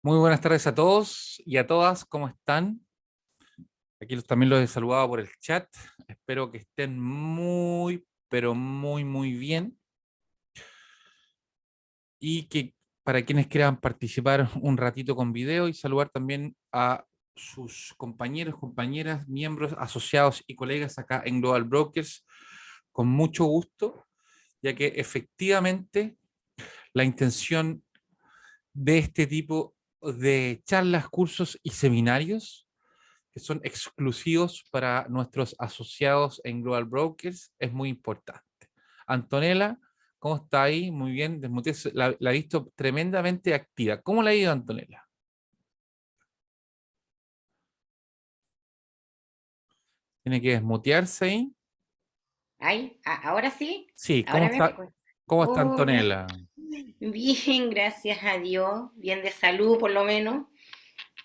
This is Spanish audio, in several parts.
Muy buenas tardes a todos y a todas, ¿cómo están? Aquí también los he saludado por el chat. Espero que estén muy, pero muy bien. Y que para quienes quieran participar un ratito con video y saludar también a sus compañeros, compañeras, miembros, asociados y colegas acá en Global Brokers, con mucho gusto, ya que efectivamente la intención de este tipo de charlas, cursos y seminarios que son exclusivos para nuestros asociados en Global Brokers, es muy importante. Antonella, ¿cómo está ahí? Muy bien, la he visto tremendamente activa. ¿Cómo le ha ido, Antonella? Tiene que desmutearse ahí. Ay, ahora sí, Sí, ahora me escucho. cómo está Hola, Antonella? bien, gracias a Dios, bien de salud por lo menos.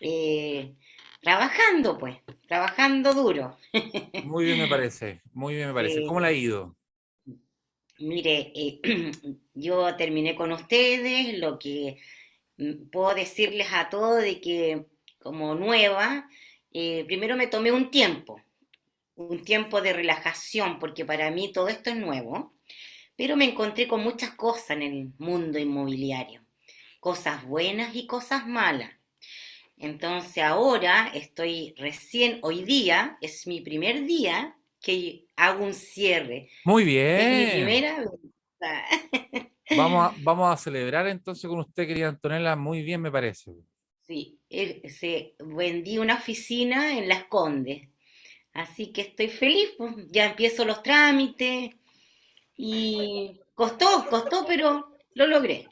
Eh, Trabajando pues, trabajando duro. Muy bien me parece, muy bien me parece. ¿Cómo le ha Sí, ido? mire, yo terminé con ustedes, lo que puedo decirles a todos de que como nueva, primero me tomé un tiempo de relajación, porque para mí todo esto es nuevo. Pero me encontré con muchas cosas en el mundo inmobiliario, cosas buenas y cosas malas. Entonces ahora estoy recién, hoy día es mi primer día que hago un cierre. Muy Es mi bien. primera venta. Vamos a celebrar entonces con usted, querida Antonella. Muy bien me parece. Sí, vendí una oficina en Las Condes, así que estoy feliz, pues. Ya empiezo los trámites y costó, pero lo logré.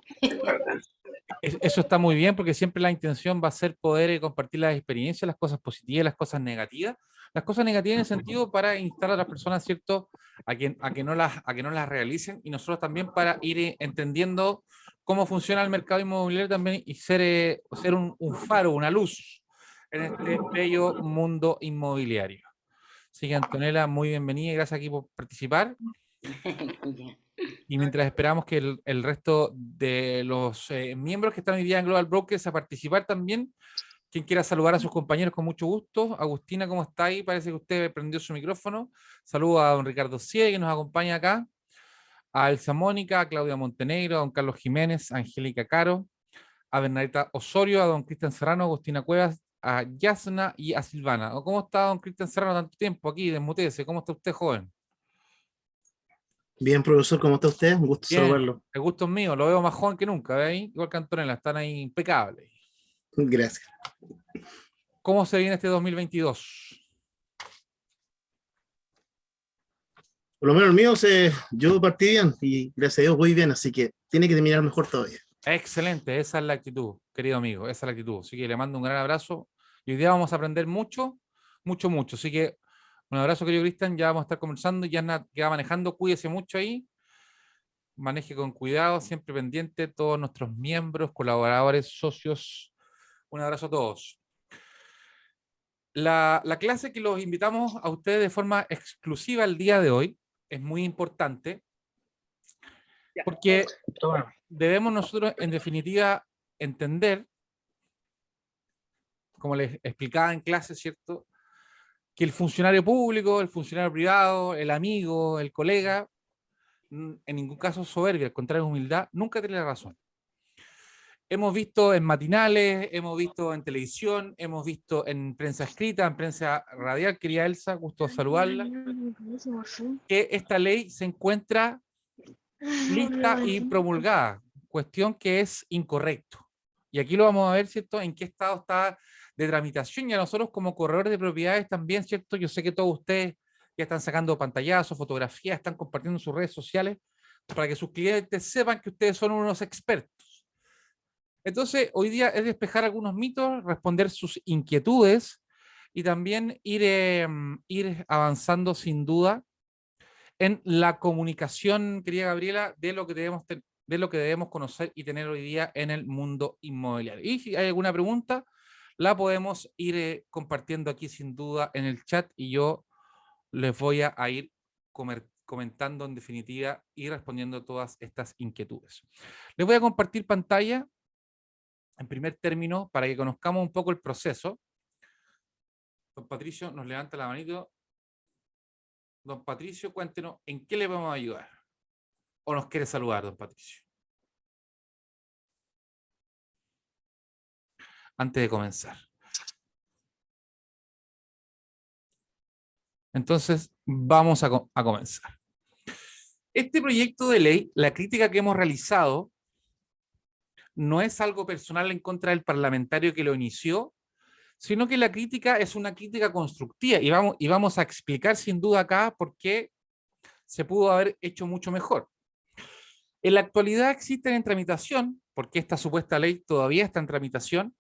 Eso está muy bien porque siempre la intención va a ser poder compartir las experiencias, las cosas positivas, las cosas negativas en el sentido para instar a las personas, ¿cierto?, a que no las realicen y nosotros también para ir entendiendo cómo funciona el mercado inmobiliario también y ser un faro, una luz en este bello mundo inmobiliario. Así que Antonella, muy bienvenida y gracias aquí por participar. Ya. Y mientras esperamos que el resto de los miembros que están hoy día en Global Brokers a participar también, quien quiera saludar a sus compañeros con mucho gusto. Agustina, ¿cómo está ahí? Parece que usted prendió su micrófono. Saludo a don Ricardo Cie, que nos acompaña acá, a Elsa Mónica, a Claudia Montenegro, a don Carlos Jiménez, a Angélica Caro, a Bernadetta Osorio, a don Cristian Serrano, a Agustina Cuevas, a Yasna y a Silvana. ¿Cómo está don Cristian Serrano tanto tiempo aquí? Desmutece. ¿Cómo está usted, joven? Bien, profesor, ¿cómo está usted? Un gusto Bien, saludarlo. el gusto es mío, lo veo más joven que nunca, ¿ve ahí? Igual que Antonella, están ahí impecables. Gracias. ¿Cómo se viene este 2022? Por lo menos el mío, yo partí bien y gracias a Dios voy bien, así que tiene que terminar mejor todavía. Excelente, esa es la actitud, querido amigo, esa es la actitud. Así que le mando un gran abrazo y hoy día vamos a aprender mucho. Así que un abrazo, querido Cristian, ya vamos a estar conversando, ya que va manejando, cuídese mucho ahí, maneje con cuidado, siempre pendiente, todos nuestros miembros, colaboradores, socios. Un abrazo a todos. La clase que los invitamos a ustedes de forma exclusiva el día de hoy es muy importante porque debemos nosotros, en definitiva, entender, como les explicaba en clase, ¿cierto?, que el funcionario público, el funcionario privado, el amigo, el colega, en ningún caso soberbia, al contrario, humildad, nunca tiene la razón. Hemos visto en matinales, hemos visto en televisión, hemos visto en prensa escrita, en prensa radial, querida Elsa, gusto saludarla, que esta ley se encuentra lista y promulgada, cuestión que es incorrecto. Y aquí lo vamos a ver, ¿cierto?, en qué estado está de tramitación. Y a nosotros como corredores de propiedades también, ¿cierto? Yo sé que todos ustedes ya están sacando pantallazos, fotografías, están compartiendo en sus redes sociales para que sus clientes sepan que ustedes son unos expertos. Entonces, hoy día es despejar algunos mitos, responder sus inquietudes y también ir avanzando sin duda en la comunicación, querida Gabriela, de lo que debemos conocer y tener hoy día en el mundo inmobiliario. Y si hay alguna pregunta, la podemos ir compartiendo aquí sin duda en el chat y yo les voy a ir comentando en definitiva y respondiendo todas estas inquietudes. Les voy a compartir pantalla en primer término, para que conozcamos un poco el proceso. Don Patricio nos levanta la manito. Don Patricio, cuéntenos en qué le vamos a ayudar. ¿O nos quiere saludar, don Patricio? Antes de comenzar. Entonces, vamos a comenzar. Este proyecto de ley, la crítica que hemos realizado, no es algo personal en contra del parlamentario que lo inició, sino que la crítica es una crítica constructiva y vamos a explicar sin duda acá por qué se pudo haber hecho mucho mejor. En la actualidad existen en tramitación, porque esta supuesta ley todavía está en tramitación,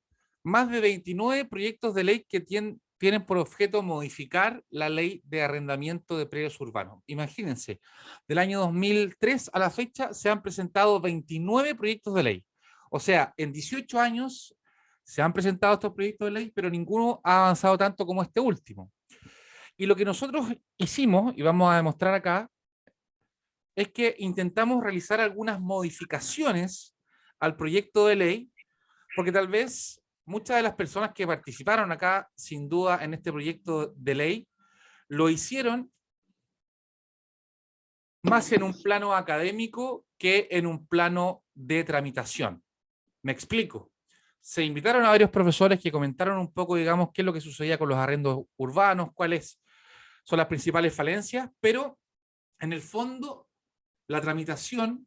más de 29 proyectos de ley que tienen por objeto modificar la ley de arrendamiento de predios urbanos. Imagínense, del año 2003 a la fecha se han presentado 29 proyectos de ley. O sea, en 18 años se han presentado estos proyectos de ley, pero ninguno ha avanzado tanto como este último. Y lo que nosotros hicimos, y vamos a demostrar acá, es que intentamos realizar algunas modificaciones al proyecto de ley, porque tal vez muchas de las personas que participaron acá, sin duda, en este proyecto de ley, lo hicieron más en un plano académico que en un plano de tramitación. Me explico. Se invitaron a varios profesores que comentaron un poco, digamos, qué es lo que sucedía con los arrendos urbanos, cuáles son las principales falencias, pero en el fondo, la tramitación,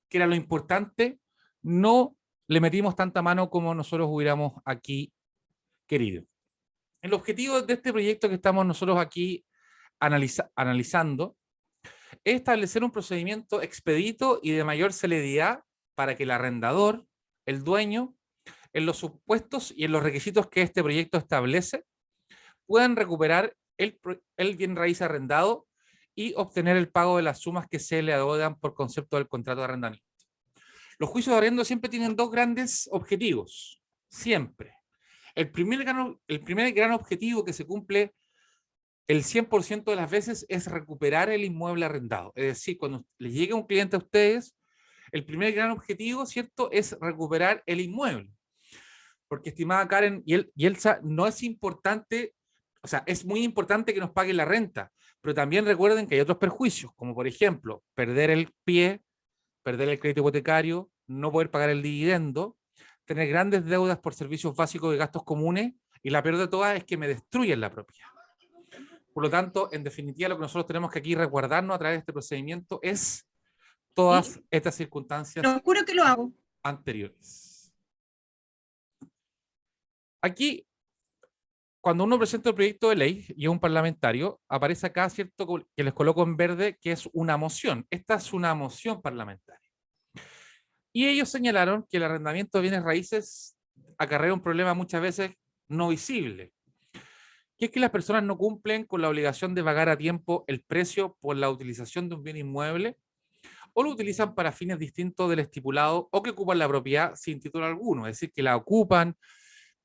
que era lo importante, no le metimos tanta mano como nosotros hubiéramos aquí querido. El objetivo de este proyecto que estamos nosotros aquí analizando es establecer un procedimiento expedito y de mayor celeridad para que el arrendador, el dueño, en los supuestos y en los requisitos que este proyecto establece, puedan recuperar el bien raíz arrendado y obtener el pago de las sumas que se le adeudan por concepto del contrato de arrendamiento. Los juicios de arriendo siempre tienen dos grandes objetivos, siempre. El primer gran objetivo que se cumple el 100% de las veces es recuperar el inmueble arrendado. Es decir, cuando le llegue un cliente a ustedes, el primer gran objetivo, ¿cierto?, es recuperar el inmueble. Porque, estimada Karen y Elsa, no es importante, o sea, es muy importante que nos paguen la renta, pero también recuerden que hay otros perjuicios, como por ejemplo, perder el pie, perder el crédito hipotecario, no poder pagar el dividendo, tener grandes deudas por servicios básicos y gastos comunes, y la peor de todas es que me destruyen la propiedad. Por lo tanto, en definitiva, lo que nosotros tenemos que aquí resguardarnos a través de este procedimiento es todas estas circunstancias Lo juro que lo hago. anteriores. Aquí, cuando uno presenta el proyecto de ley y es un parlamentario, aparece acá, ¿cierto?, que les coloco en verde, que es una moción. Esta es una moción parlamentaria. Y ellos señalaron que el arrendamiento de bienes raíces acarrea un problema muchas veces no visible, que es que las personas no cumplen con la obligación de pagar a tiempo el precio por la utilización de un bien inmueble, o lo utilizan para fines distintos del estipulado, o que ocupan la propiedad sin título alguno, es decir, que la ocupan,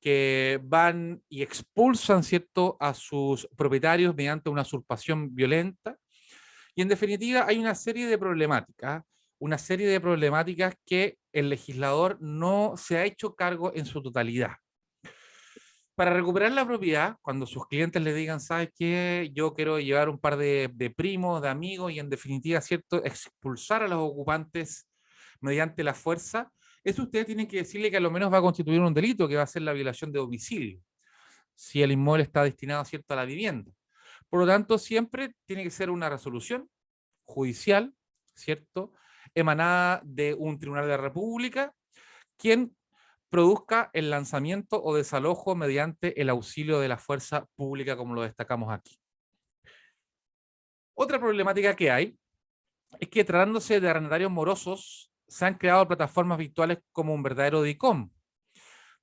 que van y expulsan, ¿cierto?, a sus propietarios mediante una usurpación violenta. Y en definitiva hay una serie de problemáticas que el legislador no se ha hecho cargo en su totalidad. Para recuperar la propiedad, cuando sus clientes le digan, ¿sabes qué? Yo quiero llevar un par de primos, de amigos, y en definitiva, ¿cierto?, expulsar a los ocupantes mediante la fuerza, eso ustedes tienen que decirle que a lo menos va a constituir un delito, que va a ser la violación de domicilio, si el inmueble está destinado, ¿cierto?, a la vivienda. Por lo tanto, siempre tiene que ser una resolución judicial, ¿cierto?, emanada de un tribunal de la República, quien produzca el lanzamiento o desalojo mediante el auxilio de la fuerza pública, como lo destacamos aquí. Otra problemática que hay es que, tratándose de arrendatarios morosos, se han creado plataformas virtuales como un verdadero DICOM,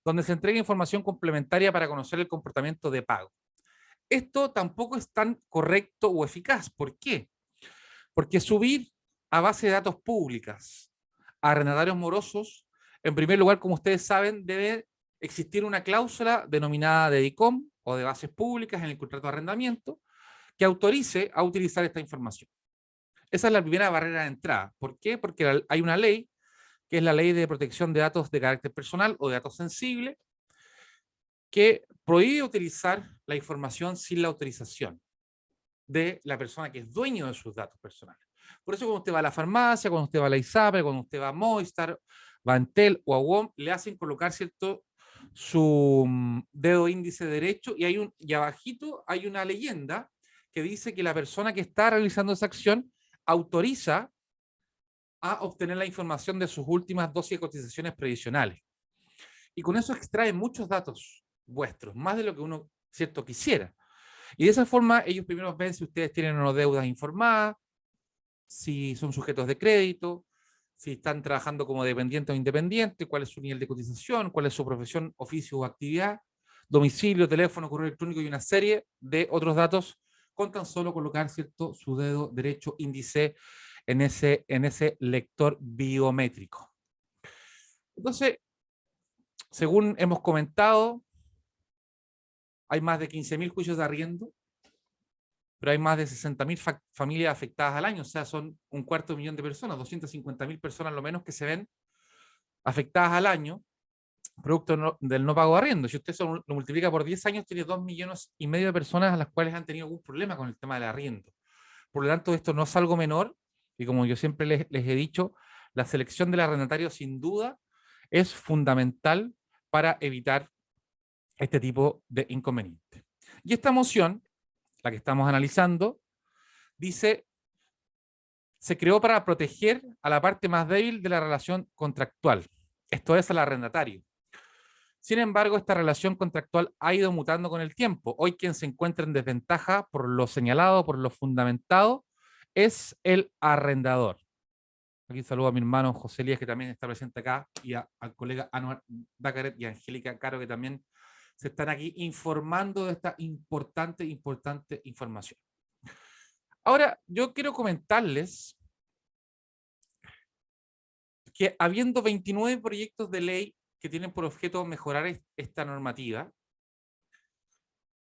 donde se entrega información complementaria para conocer el comportamiento de pago. Esto tampoco es tan correcto o eficaz. ¿Por qué? Porque subir a base de datos públicas a arrendatarios morosos, en primer lugar, como ustedes saben, debe existir una cláusula denominada de DICOM o de bases públicas en el contrato de arrendamiento que autorice a utilizar esta información. Esa es la primera barrera de entrada. ¿Por qué? Porque hay una ley que es la Ley de Protección de Datos de Carácter Personal o de Datos Sensibles, que prohíbe utilizar la información sin la autorización de la persona que es dueño de sus datos personales. Por eso cuando usted va a la farmacia, cuando usted va a la ISAPRE, cuando usted va a Movistar, va a Entel o a WOM, le hacen colocar, ¿cierto?, su dedo índice derecho y abajito hay una leyenda que dice que la persona que está realizando esa acción autoriza a obtener la información de sus últimas dosis de cotizaciones previsionales. Y con eso extraen muchos datos vuestros, más de lo que uno, ¿cierto?, quisiera. Y de esa forma ellos primero ven si ustedes tienen o no deudas informadas, si son sujetos de crédito, si están trabajando como dependientes o independientes, cuál es su nivel de cotización, cuál es su profesión, oficio o actividad, domicilio, teléfono, correo electrónico y una serie de otros datos con tan solo colocar, ¿cierto?, su dedo derecho índice en ese lector biométrico. Entonces, según hemos comentado, hay más de 15.000 juicios de arriendo, pero hay más de 60.000 familias afectadas al año, o sea, son 250.000 de personas, 250.000 personas lo menos que se ven afectadas al año, producto del no pago de arriendo. Si usted lo multiplica por 10 años, tiene 2,5 millones de personas a las cuales han tenido algún problema con el tema del arriendo. Por lo tanto, esto no es algo menor, y como yo siempre les he dicho, la selección del arrendatario sin duda es fundamental para evitar este tipo de inconvenientes. Y esta moción, la que estamos analizando, dice, se creó para proteger a la parte más débil de la relación contractual, esto es al arrendatario. Sin embargo, esta relación contractual ha ido mutando con el tiempo. Hoy quien se encuentra en desventaja por lo señalado, por lo fundamentado, es el arrendador. Aquí saludo a mi hermano José Elías, que también está presente acá, y al colega Anuar Dacaret y a Angélica Caro, que también se están aquí informando de esta importante información. Ahora, yo quiero comentarles que habiendo 29 proyectos de ley que tienen por objeto mejorar esta normativa,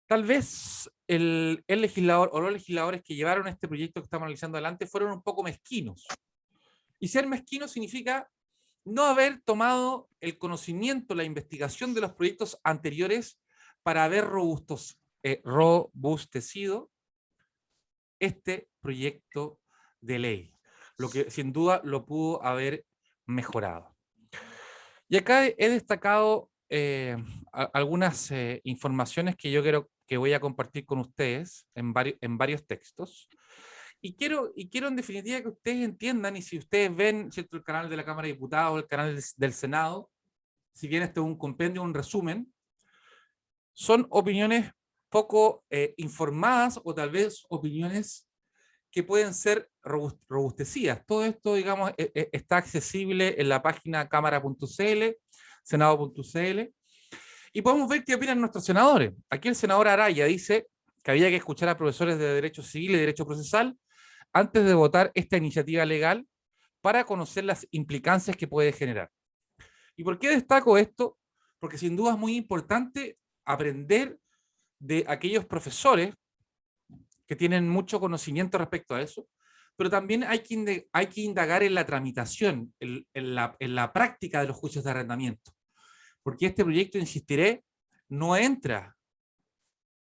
tal vez el legislador o los legisladores que llevaron este proyecto que estamos analizando adelante fueron un poco mezquinos. Y ser mezquino significa no haber tomado el conocimiento, la investigación de los proyectos anteriores para haber robustecido este proyecto de ley, lo que sin duda lo pudo haber mejorado. Y acá he destacado algunas informaciones que yo creo que voy a compartir con ustedes en varios textos. Y quiero en definitiva que ustedes entiendan, y si ustedes ven, ¿cierto?, el canal de la Cámara de Diputados, el canal del Senado, si bien este es un compendio, un resumen, son opiniones poco informadas o tal vez opiniones que pueden ser robustecidas. Todo esto, digamos, está accesible en la página cámara.cl, senado.cl, y podemos ver qué opinan nuestros senadores. Aquí el senador Araya dice que había que escuchar a profesores de Derecho Civil y Derecho Procesal antes de votar esta iniciativa legal para conocer las implicancias que puede generar. ¿Y por qué destaco esto? Porque sin duda es muy importante aprender de aquellos profesores que tienen mucho conocimiento respecto a eso, pero también hay que indagar en la tramitación, en la práctica de los juicios de arrendamiento, porque este proyecto, insistiré, no entra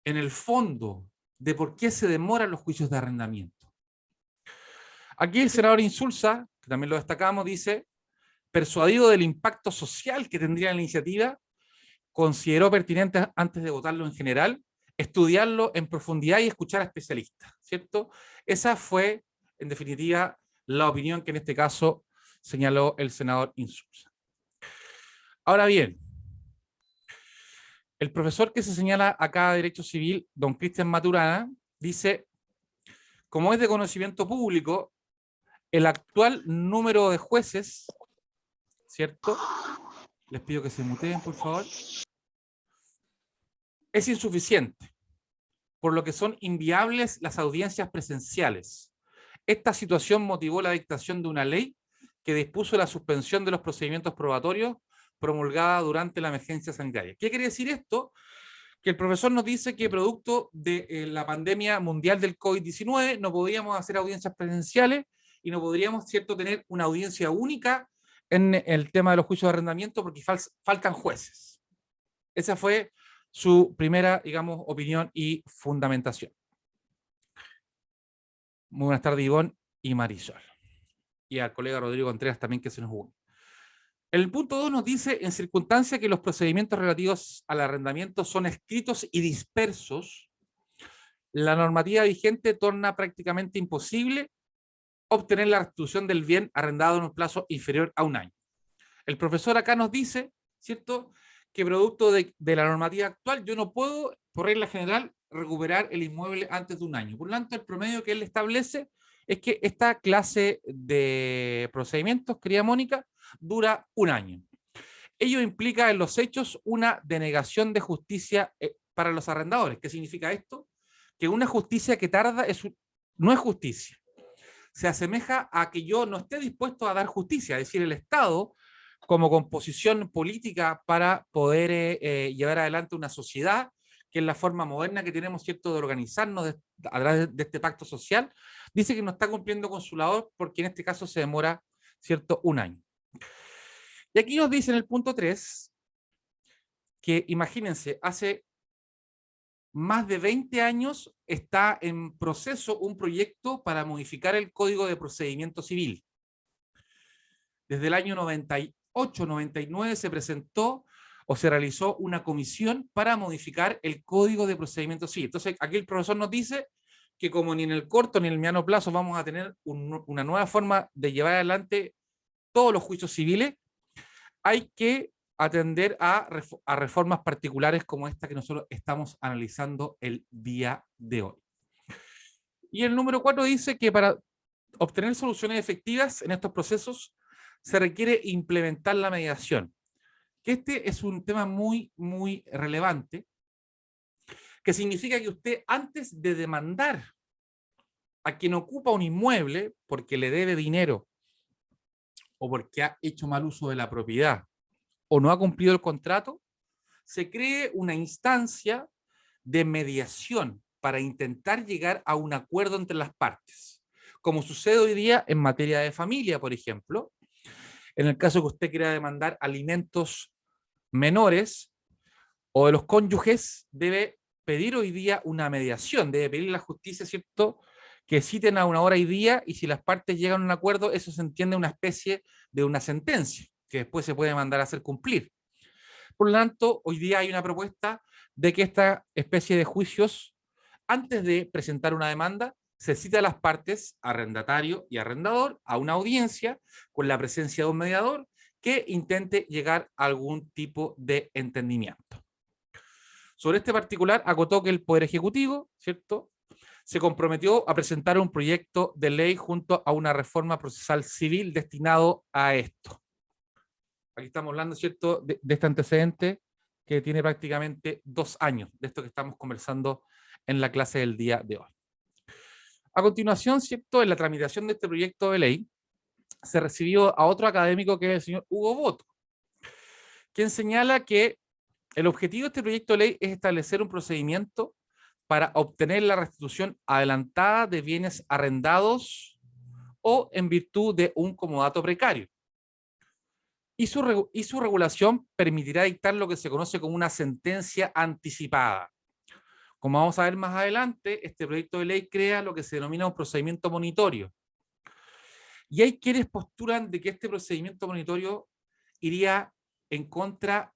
en el fondo de por qué se demoran los juicios de arrendamiento. Aquí el senador Insulza, que también lo destacamos, dice, persuadido del impacto social que tendría la iniciativa, consideró pertinente, antes de votarlo en general, estudiarlo en profundidad y escuchar a especialistas, ¿cierto? Esa fue, en definitiva, la opinión que en este caso señaló el senador Insulza. Ahora bien, el profesor que se señala acá de Derecho Civil, don Cristian Maturana, dice, como es de conocimiento público, el actual número de jueces, ¿cierto? Les pido que se muteen, por favor. Es insuficiente, por lo que son inviables las audiencias presenciales. Esta situación motivó la dictación de una ley que dispuso la suspensión de los procedimientos probatorios promulgada durante la emergencia sanitaria. ¿Qué quiere decir esto? Que el profesor nos dice que producto de la pandemia mundial del COVID-19 no podíamos hacer audiencias presenciales y no podríamos, ¿cierto?, tener una audiencia única en el tema de los juicios de arrendamiento porque faltan jueces. Esa fue su primera, digamos, opinión y fundamentación. Muy buenas tardes, Ivonne y Marisol. Y al colega Rodrigo Contreras también, que se nos une. El punto 2 nos dice, en circunstancia que los procedimientos relativos al arrendamiento son escritos y dispersos, la normativa vigente torna prácticamente imposible obtener la restitución del bien arrendado en un plazo inferior a un año. El profesor acá nos dice, ¿cierto?, que producto de la normativa actual yo no puedo, por regla general, recuperar el inmueble antes de un año. Por lo tanto, el promedio que él establece es que esta clase de procedimientos, querida Mónica, dura un año. Ello implica en los hechos una denegación de justicia para los arrendadores. ¿Qué significa esto? Que una justicia que tarda no es justicia. Se asemeja a que yo no esté dispuesto a dar justicia, es decir, el Estado como composición política para poder llevar adelante una sociedad, que es la forma moderna que tenemos, ¿cierto?, de organizarnos a través de este pacto social, dice que no está cumpliendo con su labor porque en este caso se demora, ¿cierto?, un año. Y aquí nos dice en el punto 3 que, imagínense, hace más de 20 años está en proceso un proyecto para modificar el Código de Procedimiento Civil. Desde el año 98, 99 se presentó o se realizó una comisión para modificar el Código de Procedimiento Civil. Entonces, aquí el profesor nos dice que como ni en el corto ni en el mediano plazo vamos a tener una nueva forma de llevar adelante todos los juicios civiles, hay que atender a reformas particulares como esta que nosotros estamos analizando el día de hoy. Y el número 4 dice que para obtener soluciones efectivas en estos procesos se requiere implementar la mediación. Que este es un tema muy, muy relevante, que significa que usted, antes de demandar a quien ocupa un inmueble porque le debe dinero o porque ha hecho mal uso de la propiedad o no ha cumplido el contrato, se cree una instancia de mediación para intentar llegar a un acuerdo entre las partes, como sucede hoy día en materia de familia, por ejemplo. En el caso que usted quiera demandar alimentos menores o de los cónyuges, debe pedir hoy día una mediación, debe pedir a la justicia, ¿cierto?, que citen a una hora y día, y si las partes llegan a un acuerdo, eso se entiende una especie de una sentencia, que después se puede mandar a hacer cumplir. Por lo tanto, hoy día hay una propuesta de que esta especie de juicios, antes de presentar una demanda, se cita a las partes, arrendatario y arrendador, a una audiencia con la presencia de un mediador que intente llegar a algún tipo de entendimiento. Sobre este particular, acotó que el Poder Ejecutivo, ¿cierto?, se comprometió a presentar un proyecto de ley junto a una reforma procesal civil destinado a esto. Aquí estamos hablando, ¿cierto?, de este antecedente que tiene prácticamente 2 años, de esto que estamos conversando en la clase del día de hoy. A continuación, ¿cierto?, en la tramitación de este proyecto de ley, se recibió a otro académico que es el señor Hugo Boto, quien señala que el objetivo de este proyecto de ley es establecer un procedimiento para obtener la restitución adelantada de bienes arrendados o en virtud de un comodato precario. Y su regulación permitirá dictar lo que se conoce como una sentencia anticipada. Como vamos a ver más adelante, este proyecto de ley crea lo que se denomina un procedimiento monitorio. Y hay quienes postulan de que este procedimiento monitorio iría en contra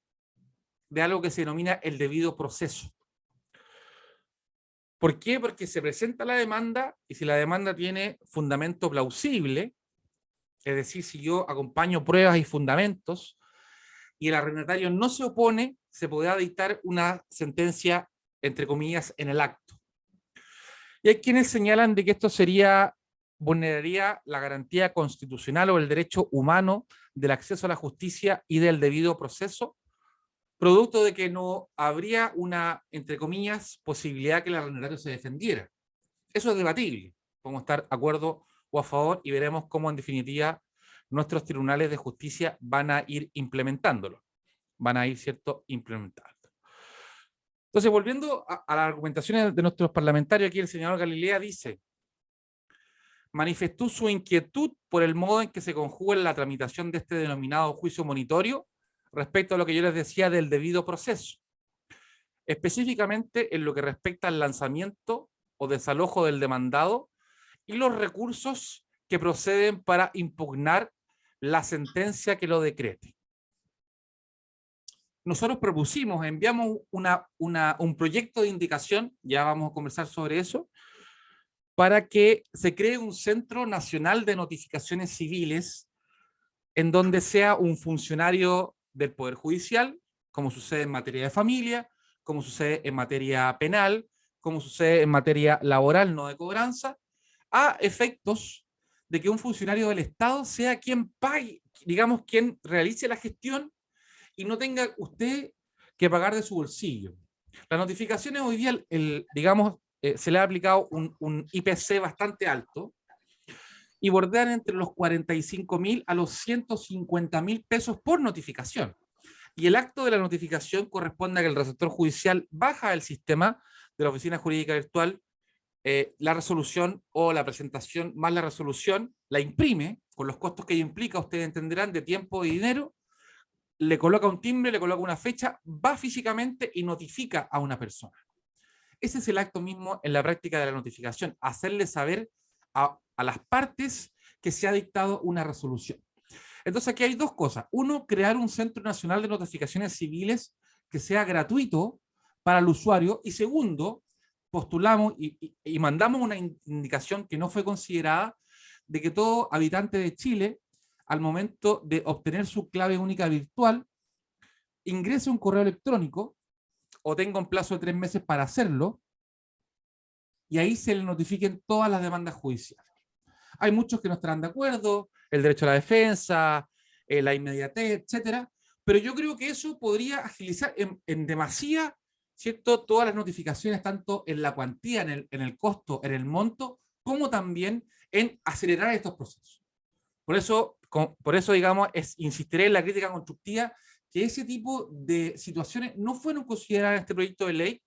de algo que se denomina el debido proceso. ¿Por qué? Porque se presenta la demanda y si la demanda tiene fundamento plausible, es decir, si yo acompaño pruebas y fundamentos y el arrendatario no se opone, se podrá dictar una sentencia, entre comillas, en el acto. Y hay quienes señalan de que esto vulneraría la garantía constitucional o el derecho humano del acceso a la justicia y del debido proceso, producto de que no habría una, entre comillas, posibilidad que el arrendatario se defendiera. Eso es debatible. Podemos estar de acuerdo o a favor y veremos cómo en definitiva nuestros tribunales de justicia van a ir implementándolo. Van a ir, ¿cierto?, implementando. Entonces, volviendo a las argumentaciones de nuestros parlamentarios, aquí el senador Galilea dice: manifestó su inquietud por el modo en que se conjuga la tramitación de este denominado juicio monitorio respecto a lo que yo les decía del debido proceso, específicamente en lo que respecta al lanzamiento o desalojo del demandado y los recursos que proceden para impugnar la sentencia que lo decrete. Nosotros propusimos, enviamos un proyecto de indicación, ya vamos a conversar sobre eso, para que se cree un Centro Nacional de Notificaciones Civiles en donde sea un funcionario del Poder Judicial, como sucede en materia de familia, como sucede en materia penal, como sucede en materia laboral, no de cobranza, a efectos de que un funcionario del Estado sea quien pague, digamos, quien realice la gestión y no tenga usted que pagar de su bolsillo. Las notificaciones hoy día, digamos, se le ha aplicado un IPC bastante alto y bordean entre los 45.000 a los 150.000 pesos por notificación. Y el acto de la notificación corresponde a que el receptor judicial baja del sistema de la oficina jurídica virtual la resolución o la presentación más la resolución, la imprime con los costos que ello implica, ustedes entenderán, de tiempo y dinero, le coloca un timbre, le coloca una fecha, va físicamente y notifica a una persona. Ese es el acto mismo en la práctica de la notificación, hacerle saber a las partes que se ha dictado una resolución. Entonces aquí hay dos cosas. Uno, crear un Centro Nacional de Notificaciones Civiles que sea gratuito para el usuario. Y segundo, postulamos y mandamos una indicación que no fue considerada de que todo habitante de Chile, al momento de obtener su clave única virtual, ingrese un correo electrónico o tenga un plazo de 3 meses para hacerlo, y ahí se le notifiquen todas las demandas judiciales. Hay muchos que no estarán de acuerdo, el derecho a la defensa, la inmediatez, etcétera, pero yo creo que eso podría agilizar en demasía, ¿cierto?, todas las notificaciones, tanto en la cuantía, en el costo, en el monto, como también en acelerar estos procesos. Por eso digamos, insistiré en la crítica constructiva, que ese tipo de situaciones no fueron consideradas en este proyecto de ley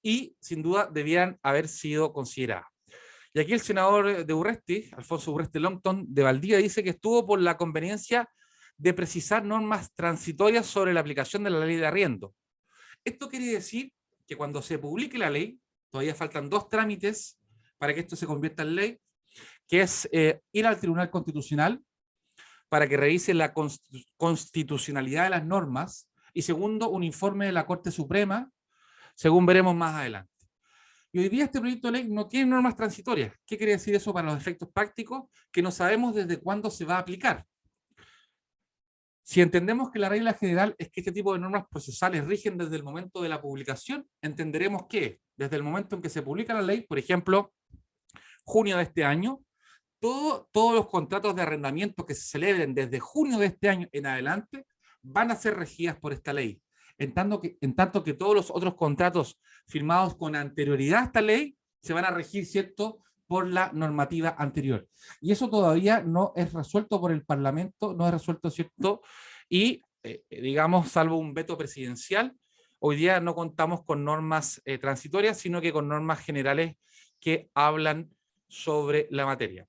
y sin duda debían haber sido consideradas. Y aquí el senador de Urresti, Alfonso Urresti Longton, de Valdivia, dice que estuvo por la conveniencia de precisar normas transitorias sobre la aplicación de la ley de arriendo. Esto quiere decir que cuando se publique la ley, todavía faltan 2 trámites para que esto se convierta en ley, que es ir al Tribunal Constitucional para que revise la constitucionalidad de las normas, y segundo, un informe de la Corte Suprema, según veremos más adelante. Y hoy día este proyecto de ley no tiene normas transitorias. ¿Qué quiere decir eso para los efectos prácticos? Que no sabemos desde cuándo se va a aplicar. Si entendemos que la regla general es que este tipo de normas procesales rigen desde el momento de la publicación, entenderemos que desde el momento en que se publica la ley, por ejemplo, junio de este año, todos los contratos de arrendamiento que se celebren desde junio de este año en adelante van a ser regidas por esta ley. En tanto que todos los otros contratos firmados con anterioridad a esta ley se van a regir, ¿cierto?, por la normativa anterior. Y eso todavía no es resuelto por el Parlamento, no es resuelto, ¿cierto? Y, digamos, salvo un veto presidencial, hoy día no contamos con normas transitorias, sino que con normas generales que hablan sobre la materia.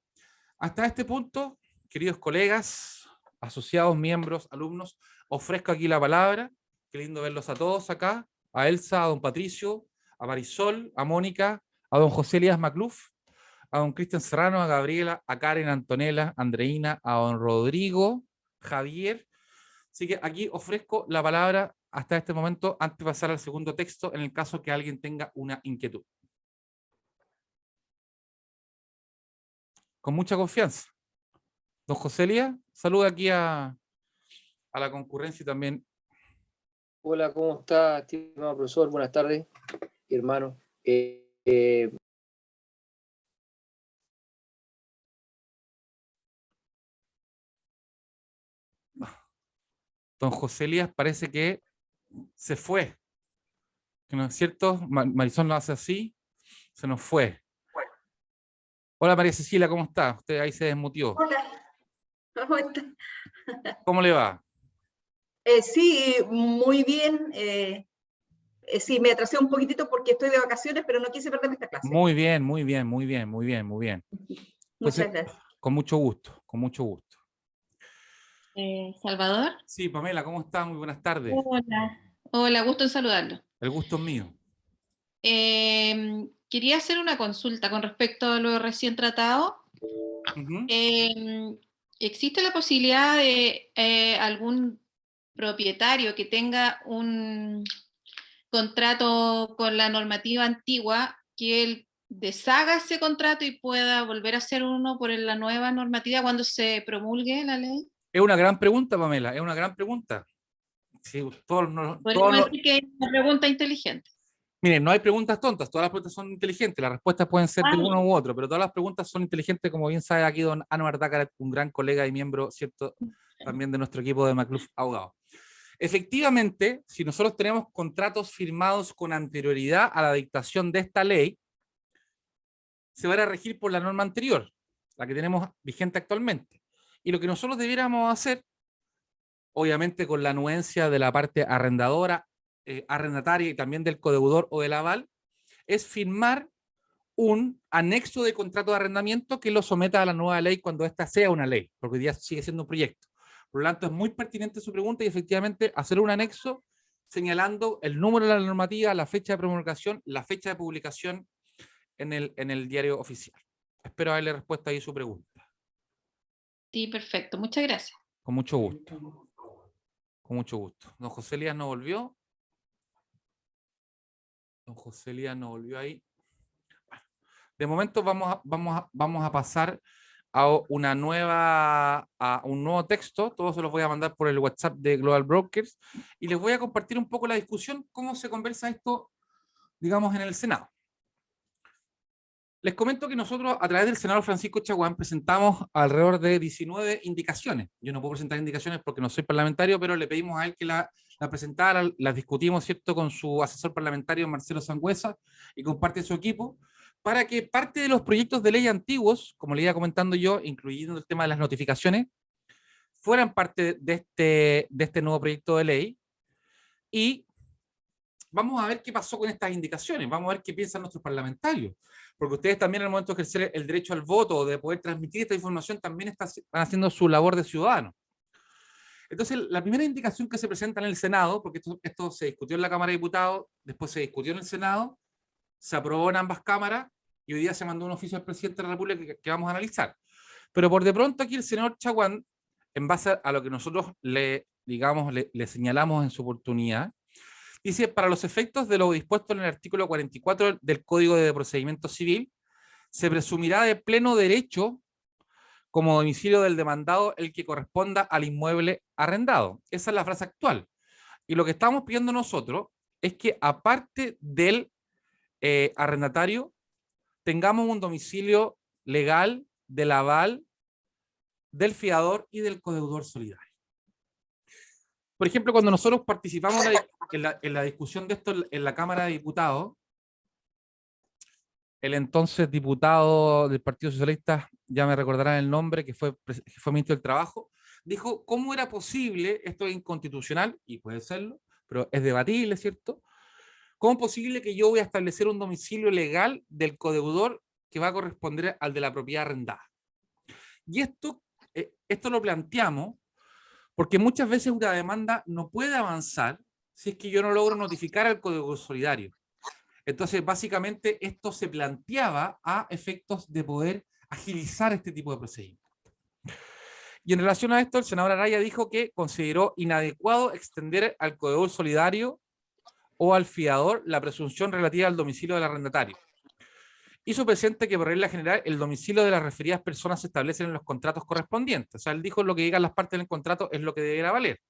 Hasta este punto, queridos colegas, asociados, miembros, alumnos, ofrezco aquí la palabra. Qué lindo verlos a todos acá, a Elsa, a don Patricio, a Marisol, a Mónica, a don José Elías Macluf, a don Cristian Serrano, a Gabriela, a Karen, Antonella, Andreina, a don Rodrigo, Javier. Así que aquí ofrezco la palabra hasta este momento, antes de pasar al segundo texto, en el caso que alguien tenga una inquietud. Con mucha confianza. Don José Elías, saluda aquí a la concurrencia y también. Hola, ¿cómo está, estimado profesor? Buenas tardes, hermano. Don José Elías parece que se fue. ¿No es cierto? Marisol lo hace así, se nos fue. Hola María Cecilia, ¿cómo está? Usted ahí se desmutió. Hola, ¿cómo está? ¿Cómo le va? Sí, muy bien. Sí, me atrasé un poquitito porque estoy de vacaciones, pero no quise perderme esta clase. Muy bien, muy bien, muy bien, muy bien, muy bien. Muchas gracias. Con mucho gusto, con mucho gusto. Salvador. Sí, Pamela, ¿cómo estás? Muy buenas tardes. Hola. Hola, gusto en saludarlo. El gusto es mío. Quería hacer una consulta con respecto a lo recién tratado. Ujú. ¿Existe la posibilidad de algún propietario que tenga un contrato con la normativa antigua, que él deshaga ese contrato y pueda volver a hacer uno por la nueva normativa cuando se promulgue la ley? Es una gran pregunta, Pamela, es una gran pregunta. Sí, Podríamos decir que es una pregunta inteligente. miren, no hay preguntas tontas, todas las preguntas son inteligentes, las respuestas pueden ser de uno u otro, pero todas las preguntas son inteligentes, como bien sabe aquí don Anwar Dácarat, un gran colega y miembro, ¿cierto?, también de nuestro equipo de McLuff Abogados. Efectivamente, si nosotros tenemos contratos firmados con anterioridad a la dictación de esta ley, se van a regir por la norma anterior, la que tenemos vigente actualmente. Y lo que nosotros debiéramos hacer, obviamente con la anuencia de la parte arrendadora, arrendataria y también del codeudor o del aval, es firmar un anexo de contrato de arrendamiento que lo someta a la nueva ley cuando ésta sea una ley, porque hoy día sigue siendo un proyecto. Por lo tanto, es muy pertinente su pregunta y efectivamente hacer un anexo señalando el número de la normativa, la fecha de promulgación, la fecha de publicación en el diario oficial. Espero haberle respuesta ahí a su pregunta. Sí, perfecto. Muchas gracias. Con mucho gusto. Con mucho gusto. Don José Elías no volvió. Don José Elías no volvió ahí. Bueno, de momento vamos a pasar a un nuevo texto. Todos se los voy a mandar por el WhatsApp de Global Brokers y les voy a compartir un poco la discusión, cómo se conversa esto, digamos, en el Senado. Les comento que nosotros, a través del senador Francisco Chaguán, presentamos alrededor de 19 indicaciones. Yo no puedo presentar indicaciones porque no soy parlamentario, pero le pedimos a él que la presentara, las discutimos, ¿cierto?, con su asesor parlamentario, Marcelo Sangüesa, y con parte de su equipo, para que parte de los proyectos de ley antiguos, como le iba comentando yo, incluyendo el tema de las notificaciones, fueran parte de este nuevo proyecto de ley. Y vamos a ver qué pasó con estas indicaciones, vamos a ver qué piensan nuestros parlamentarios, porque ustedes también al momento de ejercer el derecho al voto, de poder transmitir esta información, también están haciendo su labor de ciudadanos. Entonces, la primera indicación que se presenta en el Senado, porque esto se discutió en la Cámara de Diputados, después se discutió en el Senado, se aprobó en ambas cámaras, y hoy día se mandó un oficio al presidente de la República que vamos a analizar. Pero por de pronto aquí el senador Chaguán, en base a lo que nosotros le señalamos en su oportunidad, dice, para los efectos de lo dispuesto en el artículo 44 del Código de Procedimiento Civil, se presumirá de pleno derecho como domicilio del demandado el que corresponda al inmueble arrendado. Esa es la frase actual. Y lo que estamos pidiendo nosotros es que aparte del arrendatario, tengamos un domicilio legal del aval, del fiador y del codeudor solidario. Por ejemplo, cuando nosotros participamos en la discusión de esto en la Cámara de Diputados, el entonces diputado del Partido Socialista, ya me recordarán el nombre, que fue ministro del Trabajo, dijo cómo era posible, esto es inconstitucional, y puede serlo, pero es debatible, ¿cierto? ¿Cómo es posible que yo voy a establecer un domicilio legal del codeudor que va a corresponder al de la propiedad arrendada? Y esto lo planteamos porque muchas veces una demanda no puede avanzar si es que yo no logro notificar al codeudor solidario. Entonces, básicamente, esto se planteaba a efectos de poder agilizar este tipo de procedimientos. Y en relación a esto, el senador Araya dijo que consideró inadecuado extender al codeudor solidario o al fiador la presunción relativa al domicilio del arrendatario. Hizo presente que por regla general el domicilio de las referidas personas se establece en los contratos correspondientes. O sea, él dijo lo que digan las partes del contrato es lo que deberá valer.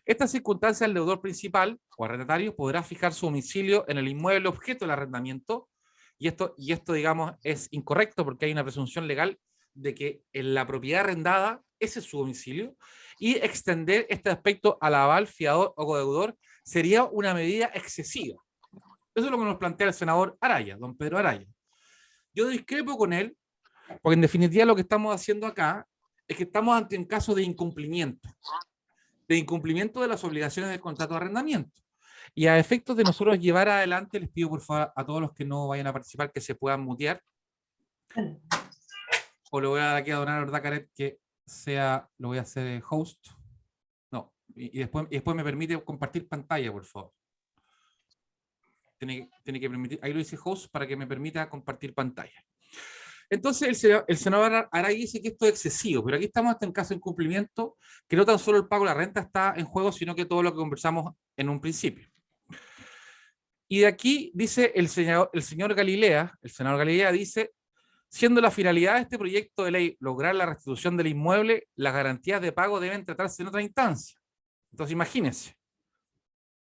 Esta circunstancia, el deudor principal o arrendatario podrá fijar su domicilio en el inmueble objeto del arrendamiento, y esto, digamos, es incorrecto porque hay una presunción legal de que en la propiedad arrendada ese es su domicilio, y extender este aspecto al aval, fiador o codeudor sería una medida excesiva. Eso es lo que nos plantea el senador Araya, don Pedro Araya. Yo discrepo con él, porque en definitiva lo que estamos haciendo acá es que estamos ante un caso de incumplimiento de las obligaciones del contrato de arrendamiento. Y a efectos de nosotros llevar adelante, les pido por favor a todos los que no vayan a participar que se puedan mutear. o le voy a dar aquí a Don Álvaro Dacaret que sea, lo voy a hacer host. No, y después me permite compartir pantalla, por favor. Tiene que permitir, ahí lo dice host para que me permita compartir pantalla. Entonces el senador Araya dice que esto es excesivo, pero aquí estamos hasta en caso de incumplimiento, que no tan solo el pago de la renta está en juego, sino que todo lo que conversamos en un principio. Y de aquí dice el senador Galilea dice, siendo la finalidad de este proyecto de ley lograr la restitución del inmueble, las garantías de pago deben tratarse en otra instancia. Entonces imagínense,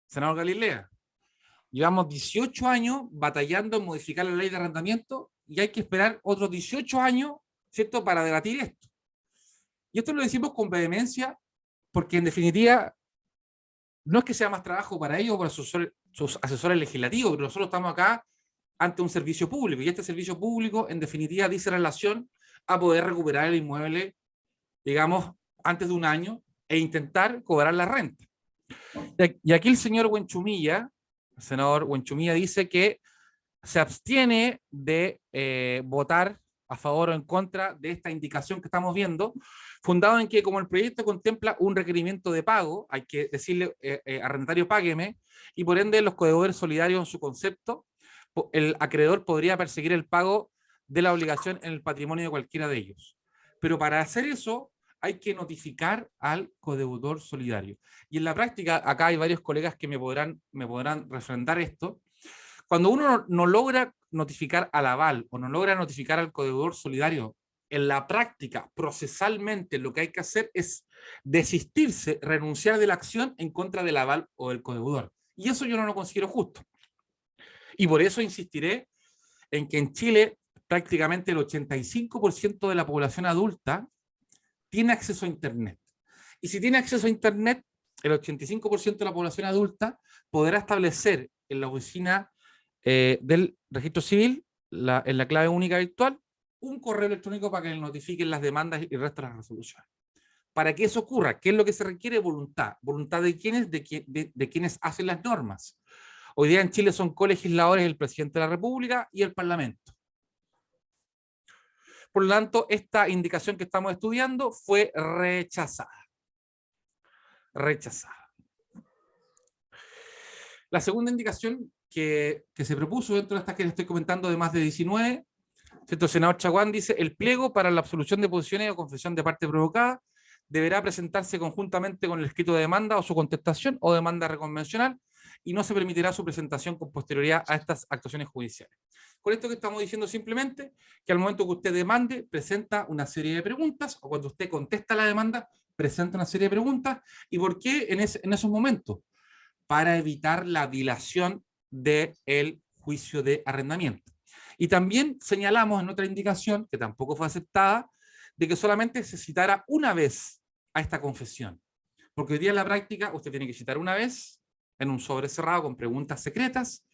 senador Galilea, llevamos 18 años batallando en modificar la ley de arrendamiento y hay que esperar otros 18 años, ¿cierto?, para debatir esto. Y esto lo decimos con vehemencia porque en definitiva no es que sea más trabajo para ellos o para sus asesores legislativos, pero nosotros estamos acá ante un servicio público y este servicio público en definitiva dice relación a poder recuperar el inmueble, digamos, antes de un año e intentar cobrar la renta. Y aquí el señor Huenchumilla, el senador Huenchumilla, dice que se abstiene de votar a favor o en contra de esta indicación que estamos viendo, fundado en que como el proyecto contempla un requerimiento de pago, hay que decirle arrendatario págueme, y por ende los codeudores solidarios en su concepto, el acreedor podría perseguir el pago de la obligación en el patrimonio de cualquiera de ellos. Pero para hacer eso hay que notificar al codeudor solidario. Y en la práctica, acá hay varios colegas que me podrán refrendar esto. Cuando uno no logra notificar al aval o no logra notificar al codeudor solidario, en la práctica, procesalmente, lo que hay que hacer es desistirse, renunciar de la acción en contra del aval o del codeudor. Y eso yo no lo considero justo. Y por eso insistiré en que en Chile prácticamente el 85% de la población adulta tiene acceso a Internet. Y si tiene acceso a Internet, el 85% de la población adulta podrá establecer en la oficina del registro civil, en la clave única virtual, un correo electrónico para que le notifiquen las demandas y el resto de las resoluciones. Para que eso ocurra, ¿qué es lo que se requiere? Voluntad. ¿Voluntad de quiénes? De quienes hacen las normas. Hoy día en Chile son colegisladores el presidente de la República y el Parlamento. Por lo tanto, esta indicación que estamos estudiando fue rechazada. Rechazada. La segunda indicación que se propuso dentro de estas que les estoy comentando de más de 19, ¿cierto? El senador Chaguán dice, el pliego para la absolución de posiciones o confesión de parte provocada deberá presentarse conjuntamente con el escrito de demanda o su contestación o demanda reconvencional y no se permitirá su presentación con posterioridad a estas actuaciones judiciales. Con esto que estamos diciendo simplemente que al momento que usted demande, presenta una serie de preguntas, o cuando usted contesta la demanda, presenta una serie de preguntas. ¿Y por qué en esos momentos? Para evitar la dilación del juicio de arrendamiento. Y también señalamos en otra indicación, que tampoco fue aceptada, de que solamente se citara una vez a esta confesión. Porque hoy día en la práctica usted tiene que citar una vez en un sobre cerrado con preguntas secretas,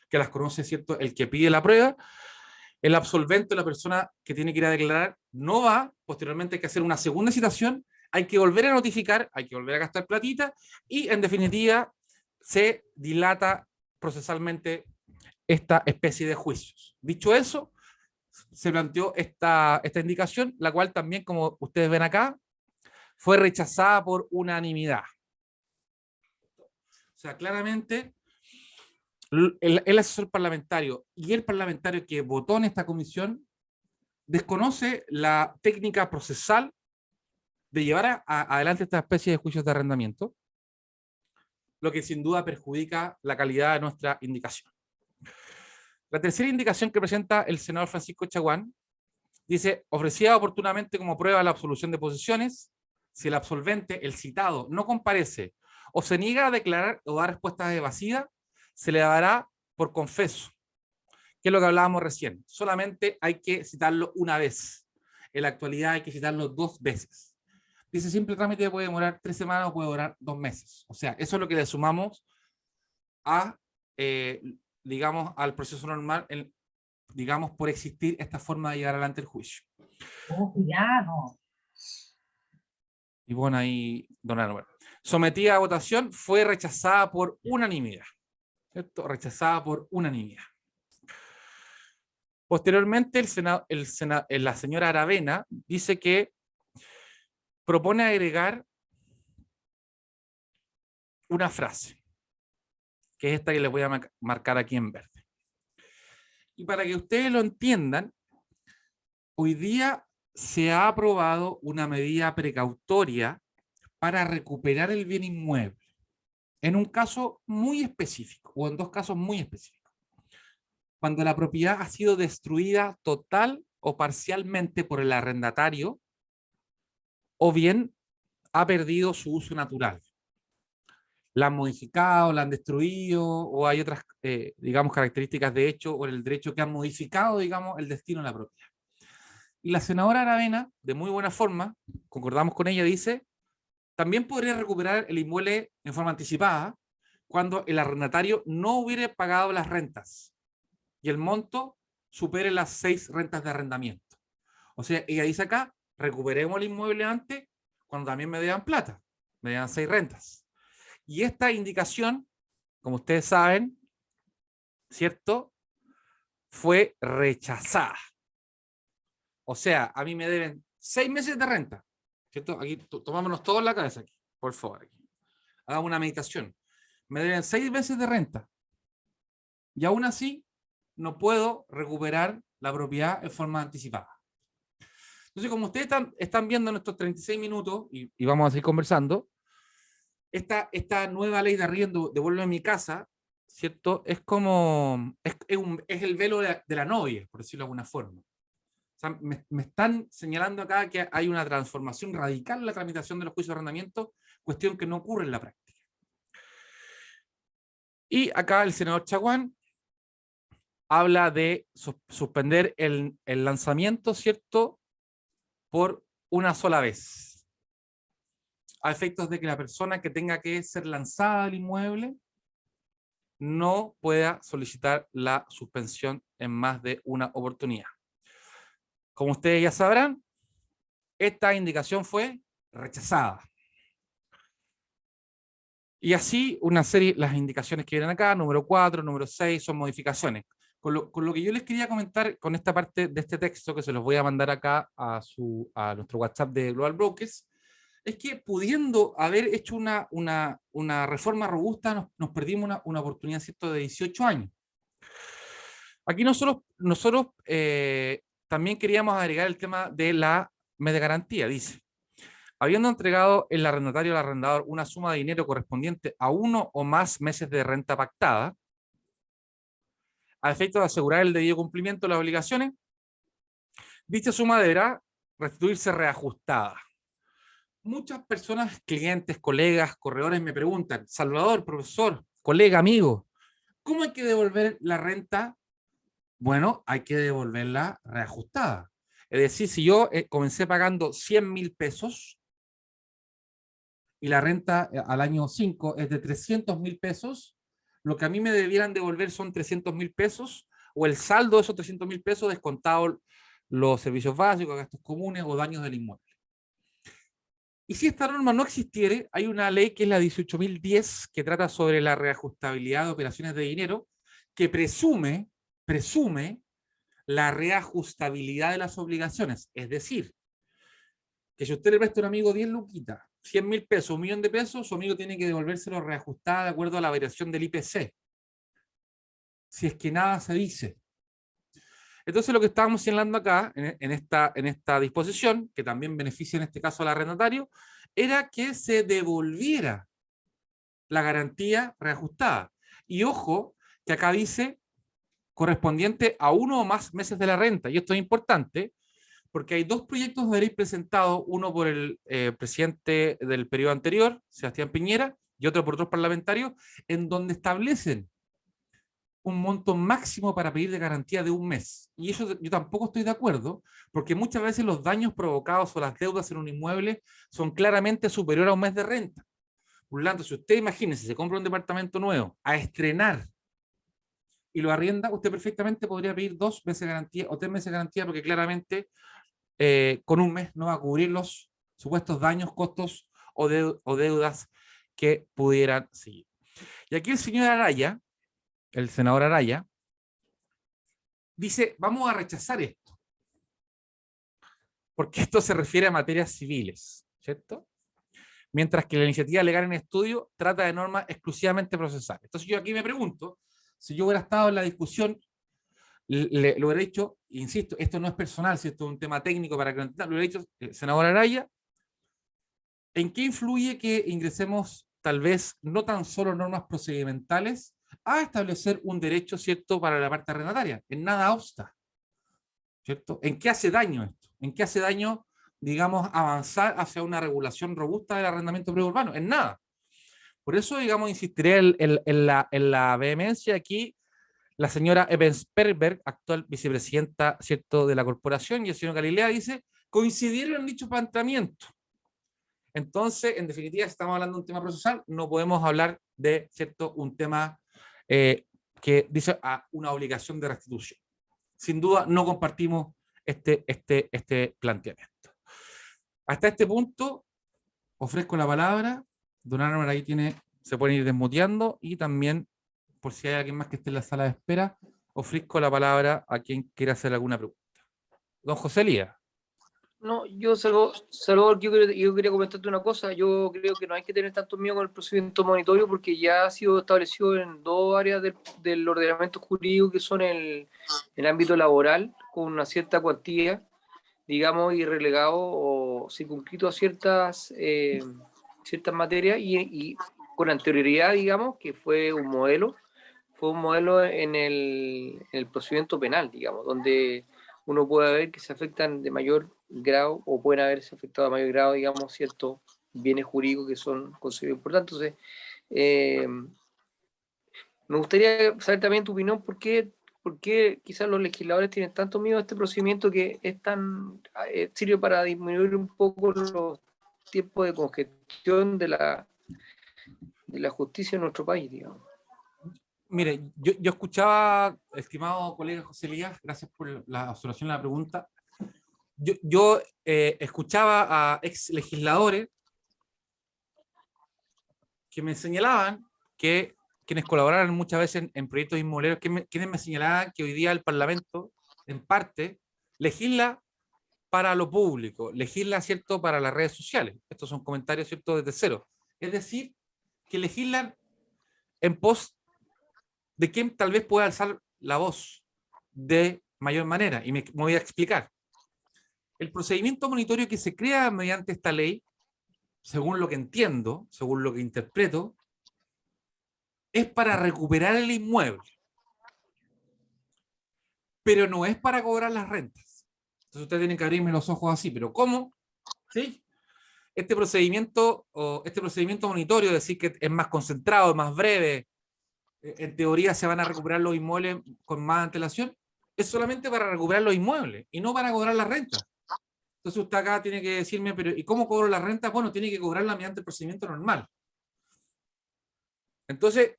que las conoce, ¿cierto?, el que pide la prueba. El absolvente, la persona que tiene que ir a declarar, no va, posteriormente hay que hacer una segunda citación, hay que volver a notificar, hay que volver a gastar platita, y en definitiva se dilata procesalmente esta especie de juicios. Dicho eso, se planteó esta indicación, la cual también, como ustedes ven acá, fue rechazada por unanimidad. O sea, claramente, el asesor parlamentario y el parlamentario que votó en esta comisión desconoce la técnica procesal de llevar adelante esta especie de juicios de arrendamiento, lo que sin duda perjudica la calidad de nuestra indicación. La tercera indicación que presenta el senador Francisco Chaguán dice, ofrecida oportunamente como prueba la absolución de posesiones, si el absolvente, el citado, no comparece o se niega a declarar o dar respuestas evasivas, se le dará por confeso, que es lo que hablábamos recién. Solamente hay que citarlo una vez. En la actualidad hay que citarlo 2 veces. Dice, simple trámite puede demorar 3 semanas o puede durar 2 meses. O sea, eso es lo que le sumamos a, digamos, al proceso normal, digamos, por existir esta forma de llevar adelante el juicio. Oh, cuidado. Y bueno, ahí, don Álvaro. Sometida a votación, fue rechazada por unanimidad. ¿Cierto? Rechazada por unanimidad. Posteriormente, la señora Aravena dice que propone agregar una frase, que es esta que les voy a marcar aquí en verde. Y para que ustedes lo entiendan, hoy día se ha aprobado una medida precautoria para recuperar el bien inmueble, en un caso muy específico, o en dos casos muy específicos. Cuando la propiedad ha sido destruida total o parcialmente por el arrendatario, o bien ha perdido su uso natural. La han modificado, la han destruido, o hay otras, digamos, características de hecho o el derecho que han modificado, digamos, el destino de la propiedad. Y la senadora Aravena, de muy buena forma, concordamos con ella, dice, también podría recuperar el inmueble en forma anticipada cuando el arrendatario no hubiera pagado las rentas y el monto supere las 6 rentas de arrendamiento. O sea, ella dice acá, recuperemos el inmueble antes cuando también me deban plata, me deban 6 rentas. Y esta indicación, como ustedes saben, ¿cierto?, fue rechazada. O sea, a mí me deben 6 meses de renta, ¿cierto? Aquí tomámonos todos la cabeza aquí, por favor. Aquí. Hagamos una meditación. Me deben 6 meses de renta. Y aún así, no puedo recuperar la propiedad en forma anticipada. Entonces, como ustedes están viendo en estos 36 minutos, y vamos a seguir conversando, esta nueva ley de arriendo, devuelve mi casa, ¿cierto? Es como, es el velo de la novia, por decirlo de alguna forma. O sea, me están señalando acá que hay una transformación radical en la tramitación de los juicios de arrendamiento, cuestión que no ocurre en la práctica. Y acá el senador Chaguán habla de suspender el lanzamiento, ¿cierto?, por una sola vez, a efectos de que la persona que tenga que ser lanzada al inmueble no pueda solicitar la suspensión en más de una oportunidad. Como ustedes ya sabrán, esta indicación fue rechazada. Y así una serie, las indicaciones que vienen acá, número 4, número 6, son modificaciones. Con lo que yo les quería comentar con esta parte de este texto, que se los voy a mandar acá a nuestro WhatsApp de Global Brokers, es que pudiendo haber hecho una reforma robusta, nos perdimos una oportunidad, ¿cierto?, de 18 años. Aquí nosotros también queríamos agregar el tema de la media garantía. Dice, habiendo entregado el arrendatario al arrendador una suma de dinero correspondiente a 1 o más meses de renta pactada, a efecto de asegurar el debido cumplimiento de las obligaciones, dicha suma deberá restituirse reajustada. Muchas personas, clientes, colegas, corredores me preguntan, Salvador, profesor, colega, amigo, ¿cómo hay que devolver la renta? Bueno, hay que devolverla reajustada. Es decir, si yo comencé pagando 100.000 pesos y la renta al año 5 es de 300.000 pesos, lo que a mí me debieran devolver son 300.000 pesos o el saldo de esos 300.000 pesos descontado los servicios básicos, gastos comunes o daños del inmueble. Y si esta norma no existiere, hay una ley que es la 18.010 que trata sobre la reajustabilidad de operaciones de dinero, que presume la reajustabilidad de las obligaciones. Es decir, que si usted le presta a un amigo 10 luquitas, 100.000 pesos, 1.000.000 de pesos, su amigo tiene que devolvérselo reajustado de acuerdo a la variación del IPC. Si es que nada se dice. Entonces lo que estábamos señalando acá, en esta disposición, que también beneficia en este caso al arrendatario, era que se devolviera la garantía reajustada. Y ojo, que acá dice correspondiente a 1 o más meses de la renta. Y esto es importante, porque hay 2 proyectos de ley presentados, uno por el presidente del periodo anterior, Sebastián Piñera, y otro por otros parlamentarios, en donde establecen un monto máximo para pedir de garantía de 1 mes. Y eso yo tampoco estoy de acuerdo, porque muchas veces los daños provocados o las deudas en un inmueble son claramente superiores a 1 mes de renta. Por lo tanto, si usted imagínese, se compra un departamento nuevo a estrenar y lo arrienda, usted perfectamente podría pedir 2 meses de garantía o 3 meses de garantía, porque claramente con 1 mes no va a cubrir los supuestos daños, costos o deudas que pudieran seguir. Y aquí el señor Araya, el senador Araya, dice, vamos a rechazar esto, porque esto se refiere a materias civiles, ¿cierto? Mientras que la iniciativa legal en estudio trata de normas exclusivamente procesales. Entonces yo aquí me pregunto, si yo hubiera estado en la discusión, lo hubiera dicho, insisto, esto no es personal, si esto es un tema técnico para que lo entiendan, lo hubiera dicho, senador Araya, ¿en qué influye que ingresemos tal vez no tan solo normas procedimentales a establecer un derecho, ¿cierto?, para la parte arrendataria? En nada obsta, ¿cierto? ¿En qué hace daño esto? ¿En qué hace daño, digamos, avanzar hacia una regulación robusta del arrendamiento preurbano? En nada. Por eso, digamos, insistiré en la vehemencia aquí. La señora Ebensperber, actual vicepresidenta, ¿cierto?, de la corporación, y el señor Galilea dice, coincidieron en dicho planteamiento. Entonces, en definitiva, si estamos hablando de un tema procesal, no podemos hablar de, ¿cierto?, un tema que dice una obligación de restitución. Sin duda, no compartimos este planteamiento. Hasta este punto, ofrezco la palabra. Don Álvaro ahí se pueden ir desmuteando, y también, por si hay alguien más que esté en la sala de espera, ofrezco la palabra a quien quiera hacer alguna pregunta. Don José Elías. No, Salvador, yo quería comentarte una cosa. Yo creo que no hay que tener tanto miedo con el procedimiento monitorio, porque ya ha sido establecido en dos áreas del ordenamiento jurídico, que son el ámbito laboral, con una cierta cuantía, digamos, y relegado o circunscrito a ciertas materias, y con anterioridad, digamos, que fue un modelo en el procedimiento penal, digamos, donde uno puede ver que se afectan de mayor grado, o pueden haberse afectado a mayor grado, digamos, ciertos bienes jurídicos que son considerados importantes. Entonces, me gustaría saber también tu opinión, ¿por qué quizás los legisladores tienen tanto miedo a este procedimiento, que sirve para disminuir un poco los tiempos de congestión de la justicia en nuestro país, digamos? Mire, yo escuchaba, estimado colega José Elías, gracias por la observación y la pregunta. Yo escuchaba a ex legisladores que me señalaban, que quienes colaboraron muchas veces en proyectos inmobiliarios, quienes me señalaban que hoy día el Parlamento, en parte, legisla para lo público, legisla, ¿cierto?, para las redes sociales. Estos son comentarios, ¿cierto?, desde cero. Es decir, que legislan en pos de quien tal vez pueda alzar la voz de mayor manera. Y me voy a explicar. El procedimiento monitorio que se crea mediante esta ley, según lo que entiendo, según lo que interpreto, es para recuperar el inmueble, pero no es para cobrar las rentas. Entonces ustedes tienen que abrirme los ojos así, pero ¿cómo? ¿Sí? Este procedimiento monitorio, decir que es más concentrado, más breve, en teoría se van a recuperar los inmuebles con más antelación, es solamente para recuperar los inmuebles y no para cobrar la renta. Entonces usted acá tiene que decirme, pero ¿y cómo cobro la renta? Bueno, tiene que cobrarla mediante el procedimiento normal. Entonces,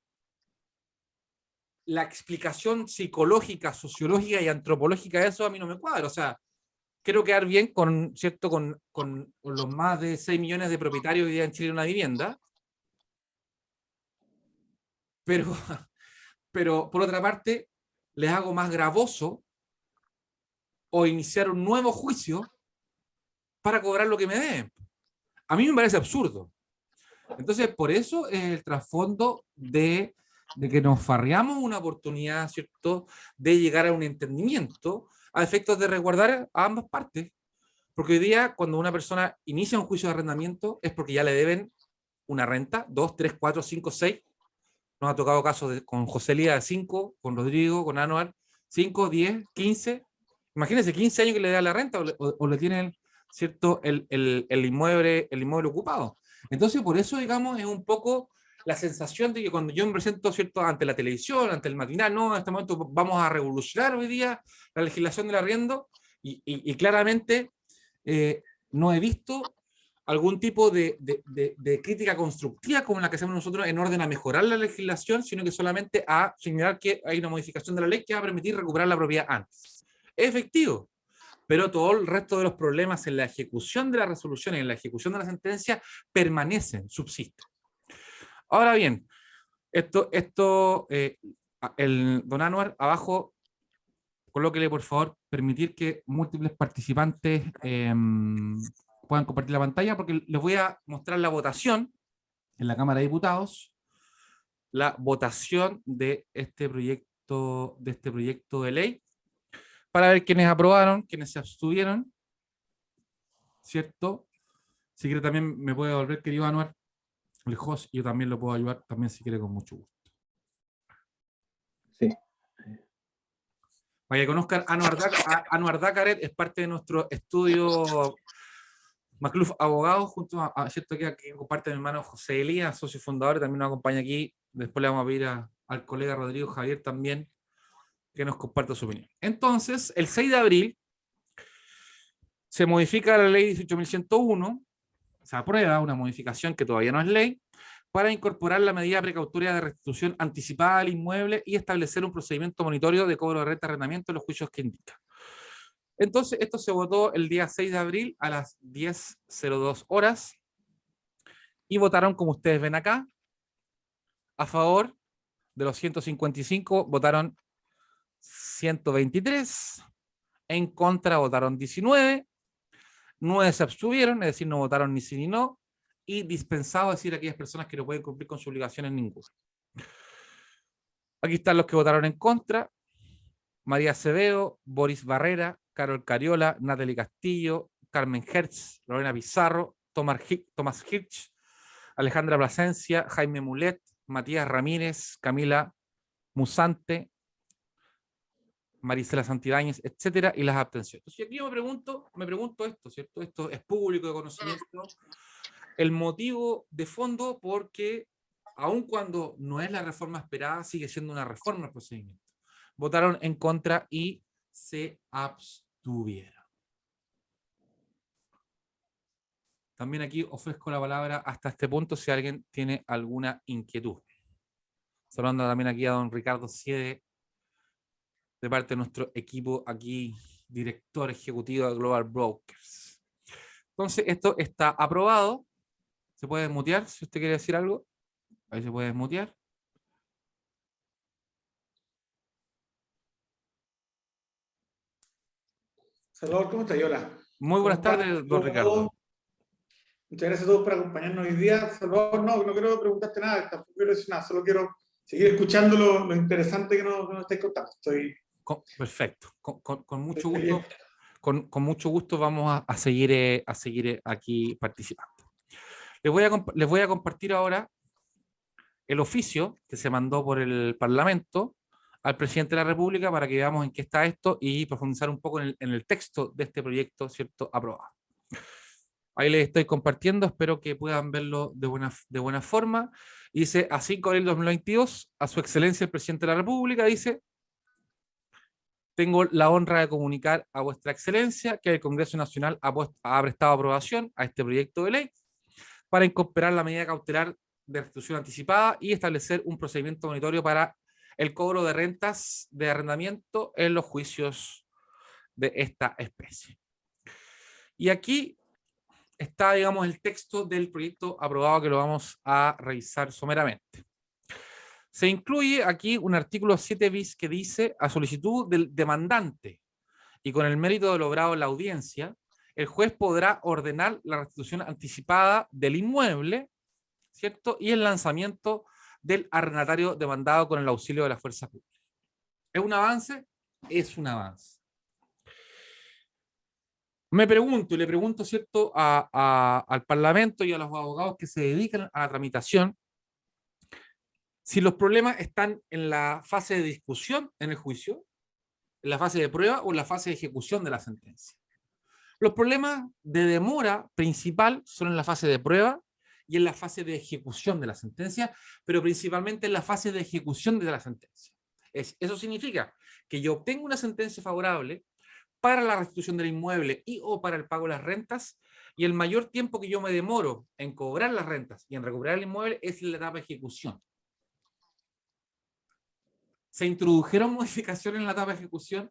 la explicación psicológica, sociológica y antropológica de eso a mí no me cuadra. O sea, quiero quedar bien con, ¿cierto?, con los más de 6 millones de propietarios hoy día en Chile de una vivienda, pero por otra parte, les hago más gravoso o iniciar un nuevo juicio para cobrar lo que me deben. A mí me parece absurdo. Entonces, por eso es el trasfondo de que nos farreamos una oportunidad, ¿cierto?, de llegar a un entendimiento a efectos de resguardar a ambas partes. Porque hoy día, cuando una persona inicia un juicio de arrendamiento, es porque ya le deben una renta, 2, 3, 4, 5, 6. Nos ha tocado casos con José Lía de 5, con Rodrigo, con Anuar, 5, 10, 15. Imagínense, 15 años que le da la renta o le tienen, ¿cierto?, el inmueble ocupado. Entonces, por eso, digamos, es un poco la sensación de que cuando yo me presento, ¿cierto?, ante la televisión, ante el matinal, no, en este momento vamos a revolucionar hoy día la legislación del arriendo, y claramente no he visto algún tipo de crítica constructiva como la que hacemos nosotros en orden a mejorar la legislación, sino que solamente a señalar que hay una modificación de la ley que va a permitir recuperar la propiedad antes. Es efectivo, pero todo el resto de los problemas en la ejecución de la resolución y en la ejecución de la sentencia permanecen, subsisten. Ahora bien, el don Anuar abajo colóquele por favor, permitir que múltiples participantes puedan compartir la pantalla, porque les voy a mostrar la votación en la Cámara de Diputados, la votación de este proyecto de ley, para ver quiénes aprobaron, quiénes se abstuvieron, ¿cierto? Si quiere también me puede devolver, querido Anuar, el host, y yo también lo puedo ayudar, también si quiere, con mucho gusto. Sí. Para que conozcan, Anuar Dakaret es parte de nuestro estudio Macluf Abogados, junto a cierto que aquí comparte mi hermano José Elías, socio fundador, también nos acompaña aquí. Después le vamos a pedir al colega Rodrigo Javier también que nos comparta su opinión. Entonces, el 6 de abril se modifica la ley 18.101, se aprueba una modificación que todavía no es ley, para incorporar la medida precautoria de restitución anticipada del inmueble y establecer un procedimiento monitorio de cobro de renta y arrendamiento en los juicios que indica. Entonces, esto se votó el día 6 de abril a las 10:02 horas y votaron, como ustedes ven acá, a favor de los 155, votaron 123, en contra votaron 19, 9 se abstuvieron, es decir, no votaron ni sí ni no, y dispensado, es decir, aquellas personas que no pueden cumplir con sus obligaciones ninguna. Aquí están los que votaron en contra: María Acevedo, Boris Barrera, Carol Cariola, Natalie Castillo, Carmen Hertz, Lorena Pizarro, Tomás Hirsch, Alejandra Plasencia, Jaime Mulet, Matías Ramírez, Camila Musante, Marisela Santibáñez, etcétera, y las abstenciones. Entonces, aquí yo me pregunto esto, ¿cierto? Esto es público de conocimiento. El motivo de fondo, porque aun cuando no es la reforma esperada, sigue siendo una reforma al procedimiento. Votaron en contra y se abstuvieron. También aquí ofrezco la palabra hasta este punto si alguien tiene alguna inquietud. Saludando también aquí a don Ricardo Siede, de parte de nuestro equipo aquí, director ejecutivo de Global Brokers. Entonces, esto está aprobado. ¿Se puede desmutear si usted quiere decir algo? Ahí se puede desmutear. Salvador, ¿cómo estás? Hola. Muy buenas tardes, don Ricardo. Muchas gracias a todos por acompañarnos hoy día. Salvador, no quiero preguntarte nada, tampoco quiero decir nada, solo quiero seguir escuchando lo interesante que nos estáis contando. Perfecto, con mucho gusto. Con mucho gusto vamos a seguir aquí participando. Les voy a compartir ahora el oficio que se mandó por el Parlamento al presidente de la República para que veamos en qué está esto y profundizar un poco en el texto de este proyecto, ¿cierto?, aprobado. Ahí les estoy compartiendo, espero que puedan verlo de buena forma. Dice, a 5 de abril de 2022, a su excelencia el presidente de la República, dice: tengo la honra de comunicar a vuestra excelencia que el Congreso Nacional ha prestado aprobación a este proyecto de ley para incorporar la medida cautelar de restitución anticipada y establecer un procedimiento monitorio para el cobro de rentas de arrendamiento en los juicios de esta especie. Y aquí está, digamos, el texto del proyecto aprobado que lo vamos a revisar someramente. Se incluye aquí un artículo 7 bis que dice: a solicitud del demandante y con el mérito de logrado en la audiencia, el juez podrá ordenar la restitución anticipada del inmueble, ¿cierto?, y el lanzamiento del arrendatario demandado con el auxilio de la fuerza pública. ¿Es un avance? Es un avance. Me pregunto, y le pregunto, ¿cierto?, al Parlamento y a los abogados que se dedican a la tramitación, si los problemas están en la fase de discusión en el juicio, en la fase de prueba o en la fase de ejecución de la sentencia. Los problemas de demora principal son en la fase de prueba y en la fase de ejecución de la sentencia, pero principalmente en la fase de ejecución de la sentencia. Eso significa que yo obtengo una sentencia favorable para la restitución del inmueble y o para el pago de las rentas, y el mayor tiempo que yo me demoro en cobrar las rentas y en recuperar el inmueble es en la etapa de ejecución. ¿Se introdujeron modificaciones en la etapa de ejecución?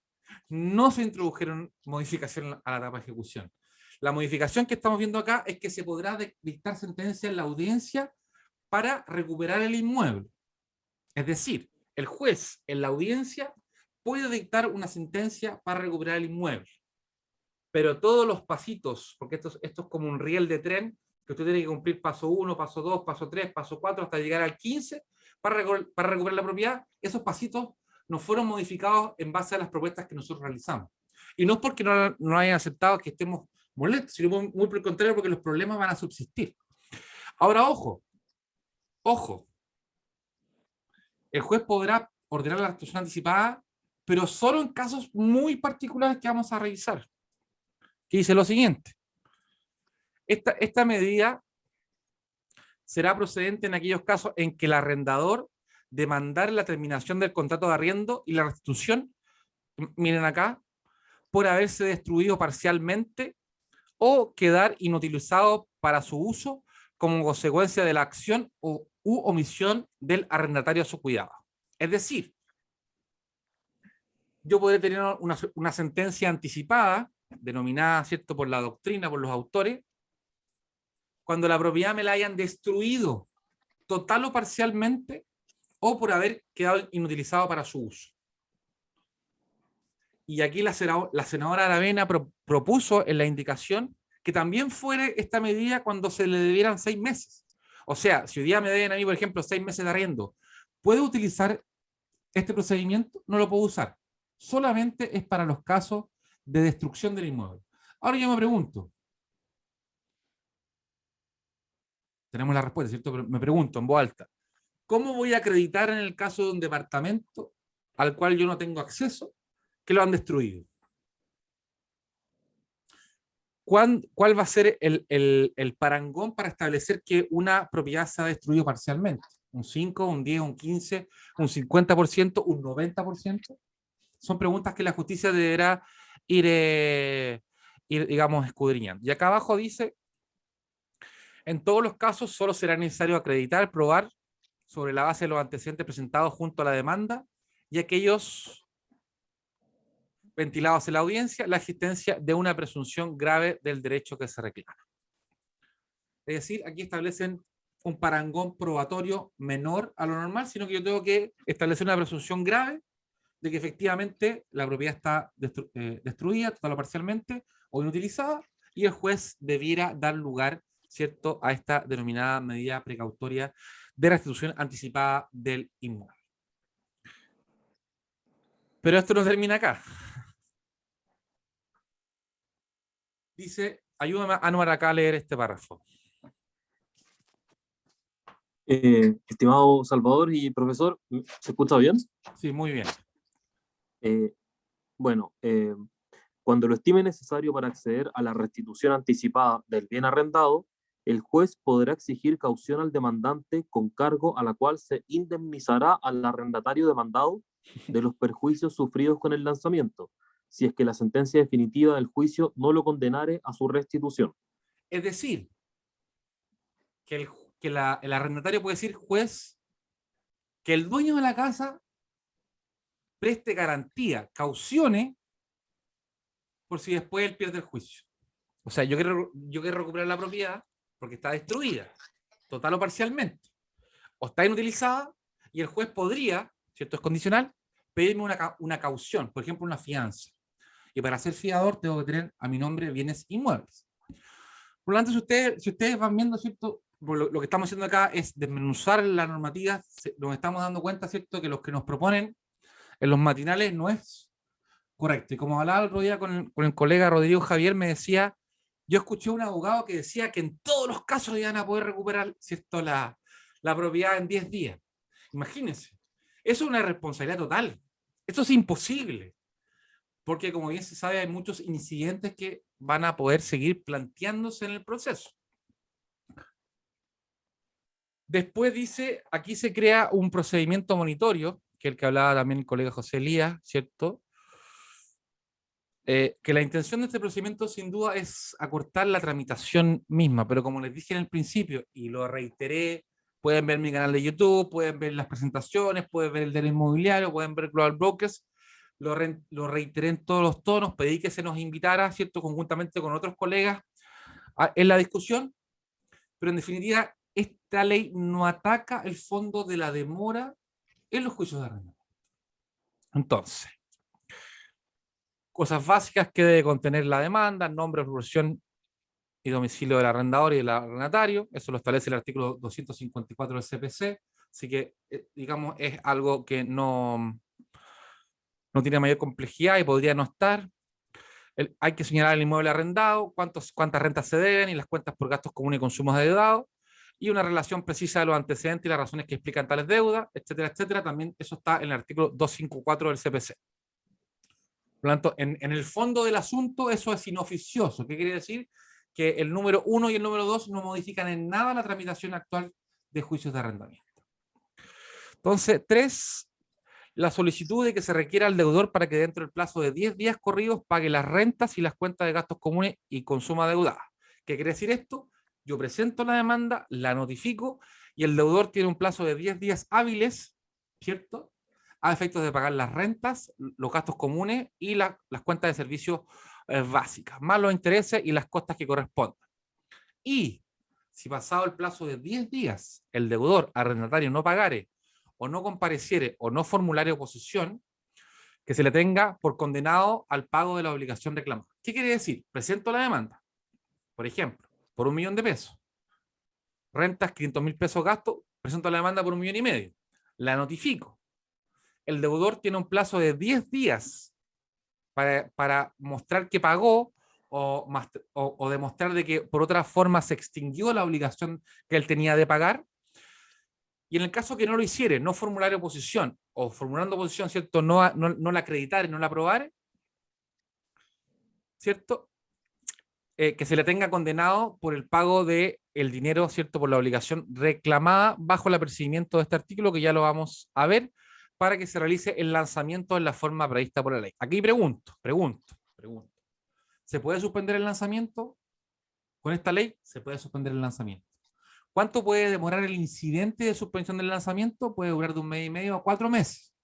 No se introdujeron modificaciones a la etapa de ejecución. La modificación que estamos viendo acá es que se podrá dictar sentencia en la audiencia para recuperar el inmueble. Es decir, el juez en la audiencia puede dictar una sentencia para recuperar el inmueble. Pero todos los pasitos, porque esto es como un riel de tren, que usted tiene que cumplir paso 1, paso 2, paso 3, paso 4, hasta llegar al 15, para recuperar la propiedad, esos pasitos no fueron modificados en base a las propuestas que nosotros realizamos. Y no es porque no hayan aceptado que estemos molestos, sino muy por el contrario, porque los problemas van a subsistir. Ahora, ojo, el juez podrá ordenar la restitución anticipada, pero solo en casos muy particulares que vamos a revisar. Que dice lo siguiente: esta medida será procedente en aquellos casos en que el arrendador demandar la terminación del contrato de arriendo y la restitución, miren acá, por haberse destruido parcialmente o quedar inutilizado para su uso como consecuencia de la acción u omisión del arrendatario a su cuidado. Es decir, yo podré tener una sentencia anticipada, denominada, ¿cierto?, por la doctrina, por los autores, cuando la propiedad me la hayan destruido total o parcialmente, o por haber quedado inutilizado para su uso. Y aquí la senadora Aravena propuso en la indicación que también fuere esta medida cuando se le debieran 6 meses. O sea, si hoy día me deben a mí, por ejemplo, 6 meses de arriendo, ¿puedo utilizar este procedimiento? No lo puedo usar. Solamente es para los casos de destrucción del inmueble. Ahora yo me pregunto, tenemos la respuesta, ¿cierto? Pero me pregunto en voz alta, ¿cómo voy a acreditar en el caso de un departamento al cual yo no tengo acceso que lo han destruido? ¿Cuál va a ser el parangón para establecer que una propiedad se ha destruido parcialmente? ¿Un 5, un 10, un 15, un 50%, un 90%? Son preguntas que la justicia deberá ir digamos, escudriñando. Y acá abajo dice, en todos los casos solo será necesario acreditar, probar sobre la base de los antecedentes presentados junto a la demanda y aquellos ventilados en la audiencia, la existencia de una presunción grave del derecho que se reclama. Es decir, aquí establecen un parangón probatorio menor a lo normal, sino que yo tengo que establecer una presunción grave de que efectivamente la propiedad está destruida total o parcialmente o inutilizada, y el juez debiera dar lugar, ¿cierto?, a esta denominada medida precautoria de restitución anticipada del inmueble. Pero esto no termina acá. Dice, ayúdame, Anuar, acá a leer este párrafo. Estimado Salvador y profesor, ¿se escucha bien? Sí, muy bien. Bueno, cuando lo estime necesario para acceder a la restitución anticipada del bien arrendado, el juez podrá exigir caución al demandante con cargo a la cual se indemnizará al arrendatario demandado de los perjuicios sufridos con el lanzamiento, si es que la sentencia definitiva del juicio no lo condenare a su restitución. Es decir, que el arrendatario puede decir, juez, que el dueño de la casa preste garantía, caucione, por si después él pierde el juicio. O sea, yo quiero recuperar la propiedad porque está destruida, total o parcialmente, o está inutilizada, y el juez podría, ¿cierto?, es condicional, pedirme una caución, por ejemplo, una fianza. Y para ser fiador tengo que tener a mi nombre bienes inmuebles. Por lo tanto, si ustedes van viendo, ¿cierto?, lo que estamos haciendo acá es desmenuzar la normativa, nos estamos dando cuenta, ¿cierto?, que los que nos proponen en los matinales no es correcto. Y como hablaba el otro día con el colega Rodrigo Javier, me decía, yo escuché a un abogado que decía que en todos los casos iban a poder recuperar, ¿cierto?, la propiedad en 10 días. Imagínense, eso es una responsabilidad total. Esto es imposible. Porque, como bien se sabe, hay muchos incidentes que van a poder seguir planteándose en el proceso. Después dice, aquí se crea un procedimiento monitorio, que es el que hablaba también el colega José Elías, ¿cierto? Que la intención de este procedimiento sin duda es acortar la tramitación misma, pero como les dije en el principio, y lo reiteré, pueden ver mi canal de YouTube, pueden ver las presentaciones, pueden ver el del inmobiliario, pueden ver Global Brokers, lo reiteré en todos los tonos, pedí que se nos invitara, ¿cierto?, conjuntamente con otros colegas en la discusión, pero en definitiva, esta ley no ataca el fondo de la demora en los juicios de arrendamiento. Entonces, Cosas básicas que debe contener la demanda: nombre, profesión y domicilio del arrendador y del arrendatario. Eso lo establece el artículo 254 del CPC. Así que, digamos, es algo que no tiene mayor complejidad y podría no estar. Hay que señalar el inmueble arrendado, cuántas rentas se deben y las cuentas por gastos comunes y consumos adeudados, y una relación precisa de los antecedentes y las razones que explican tales deudas, etcétera, etcétera. También eso está en el artículo 254 del CPC. Por lo tanto, en el fondo del asunto, eso es inoficioso. ¿Qué quiere decir? Que el número 1 y el número 2 no modifican en nada la tramitación actual de juicios de arrendamiento. Entonces, 3, la solicitud de que se requiera al deudor para que dentro del plazo de 10 días corridos pague las rentas y las cuentas de gastos comunes y consumo adeudadas. ¿Qué quiere decir esto? Yo presento la demanda, la notifico y el deudor tiene un plazo de 10 días hábiles, ¿cierto?, a efectos de pagar las rentas, los gastos comunes y las cuentas de servicios básicas, más los intereses y las costas que correspondan. Y si pasado el plazo de 10 días el deudor arrendatario no pagare o no compareciere o no formulare oposición, que se le tenga por condenado al pago de la obligación reclamada. ¿Qué quiere decir? Presento la demanda, por ejemplo, por 1 millón de pesos. Rentas, 500.000 pesos gasto, presento la demanda por 1,5 millones. La notifico. El deudor tiene un plazo de 10 días para mostrar que pagó o demostrar de que por otra forma se extinguió la obligación que él tenía de pagar. Y en el caso que no lo hiciere, no formular oposición o formulando oposición, ¿cierto?, no la acreditare, no la aprobare, ¿cierto?, que se le tenga condenado por el pago del dinero, ¿cierto?, por la obligación reclamada bajo el apercibimiento de este artículo, que ya lo vamos a ver, para que se realice el lanzamiento en la forma prevista por la ley. Aquí pregunto. ¿Se puede suspender el lanzamiento? Con esta ley se puede suspender el lanzamiento. ¿Cuánto puede demorar el incidente de suspensión del lanzamiento? Puede durar de 1 mes y medio a 4 meses.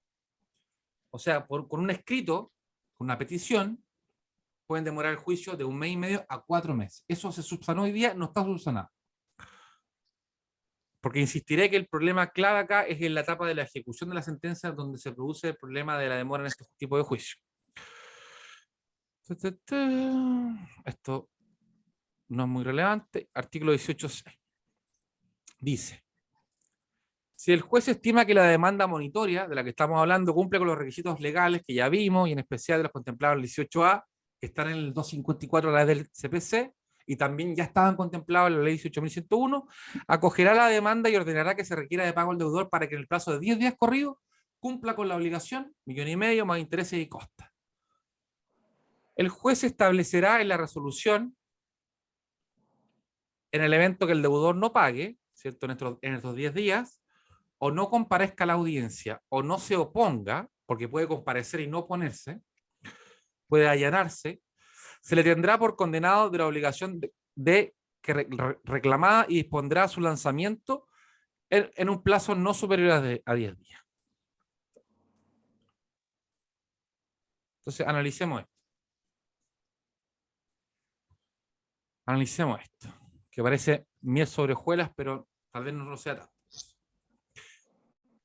O sea, con un escrito, con una petición, pueden demorar el juicio de 1 mes y medio a 4 meses. Eso se subsanó hoy día, no está subsanado. Porque insistiré que el problema clave acá es en la etapa de la ejecución de la sentencia, donde se produce el problema de la demora en este tipo de juicio. Esto no es muy relevante. Artículo 18.6. Dice: si el juez estima que la demanda monitoria de la que estamos hablando cumple con los requisitos legales que ya vimos, y en especial de los contemplados en el 18A, que están en el 254 de la ley del CPC, y también ya estaban contemplados en la ley 18.101, acogerá la demanda y ordenará que se requiera de pago al deudor para que en el plazo de 10 días corridos cumpla con la obligación, 1,5 millones más intereses y costas. El juez establecerá en la resolución, en el evento que el deudor no pague, ¿cierto?, en estos 10 días, o no comparezca a la audiencia, o no se oponga, porque puede comparecer y no oponerse, puede allanarse, se le tendrá por condenado de la obligación reclamada y dispondrá su lanzamiento en un plazo no superior a 10 días. Entonces, analicemos esto. Que parece miel sobre hojuelas, pero tal vez no lo sea tanto.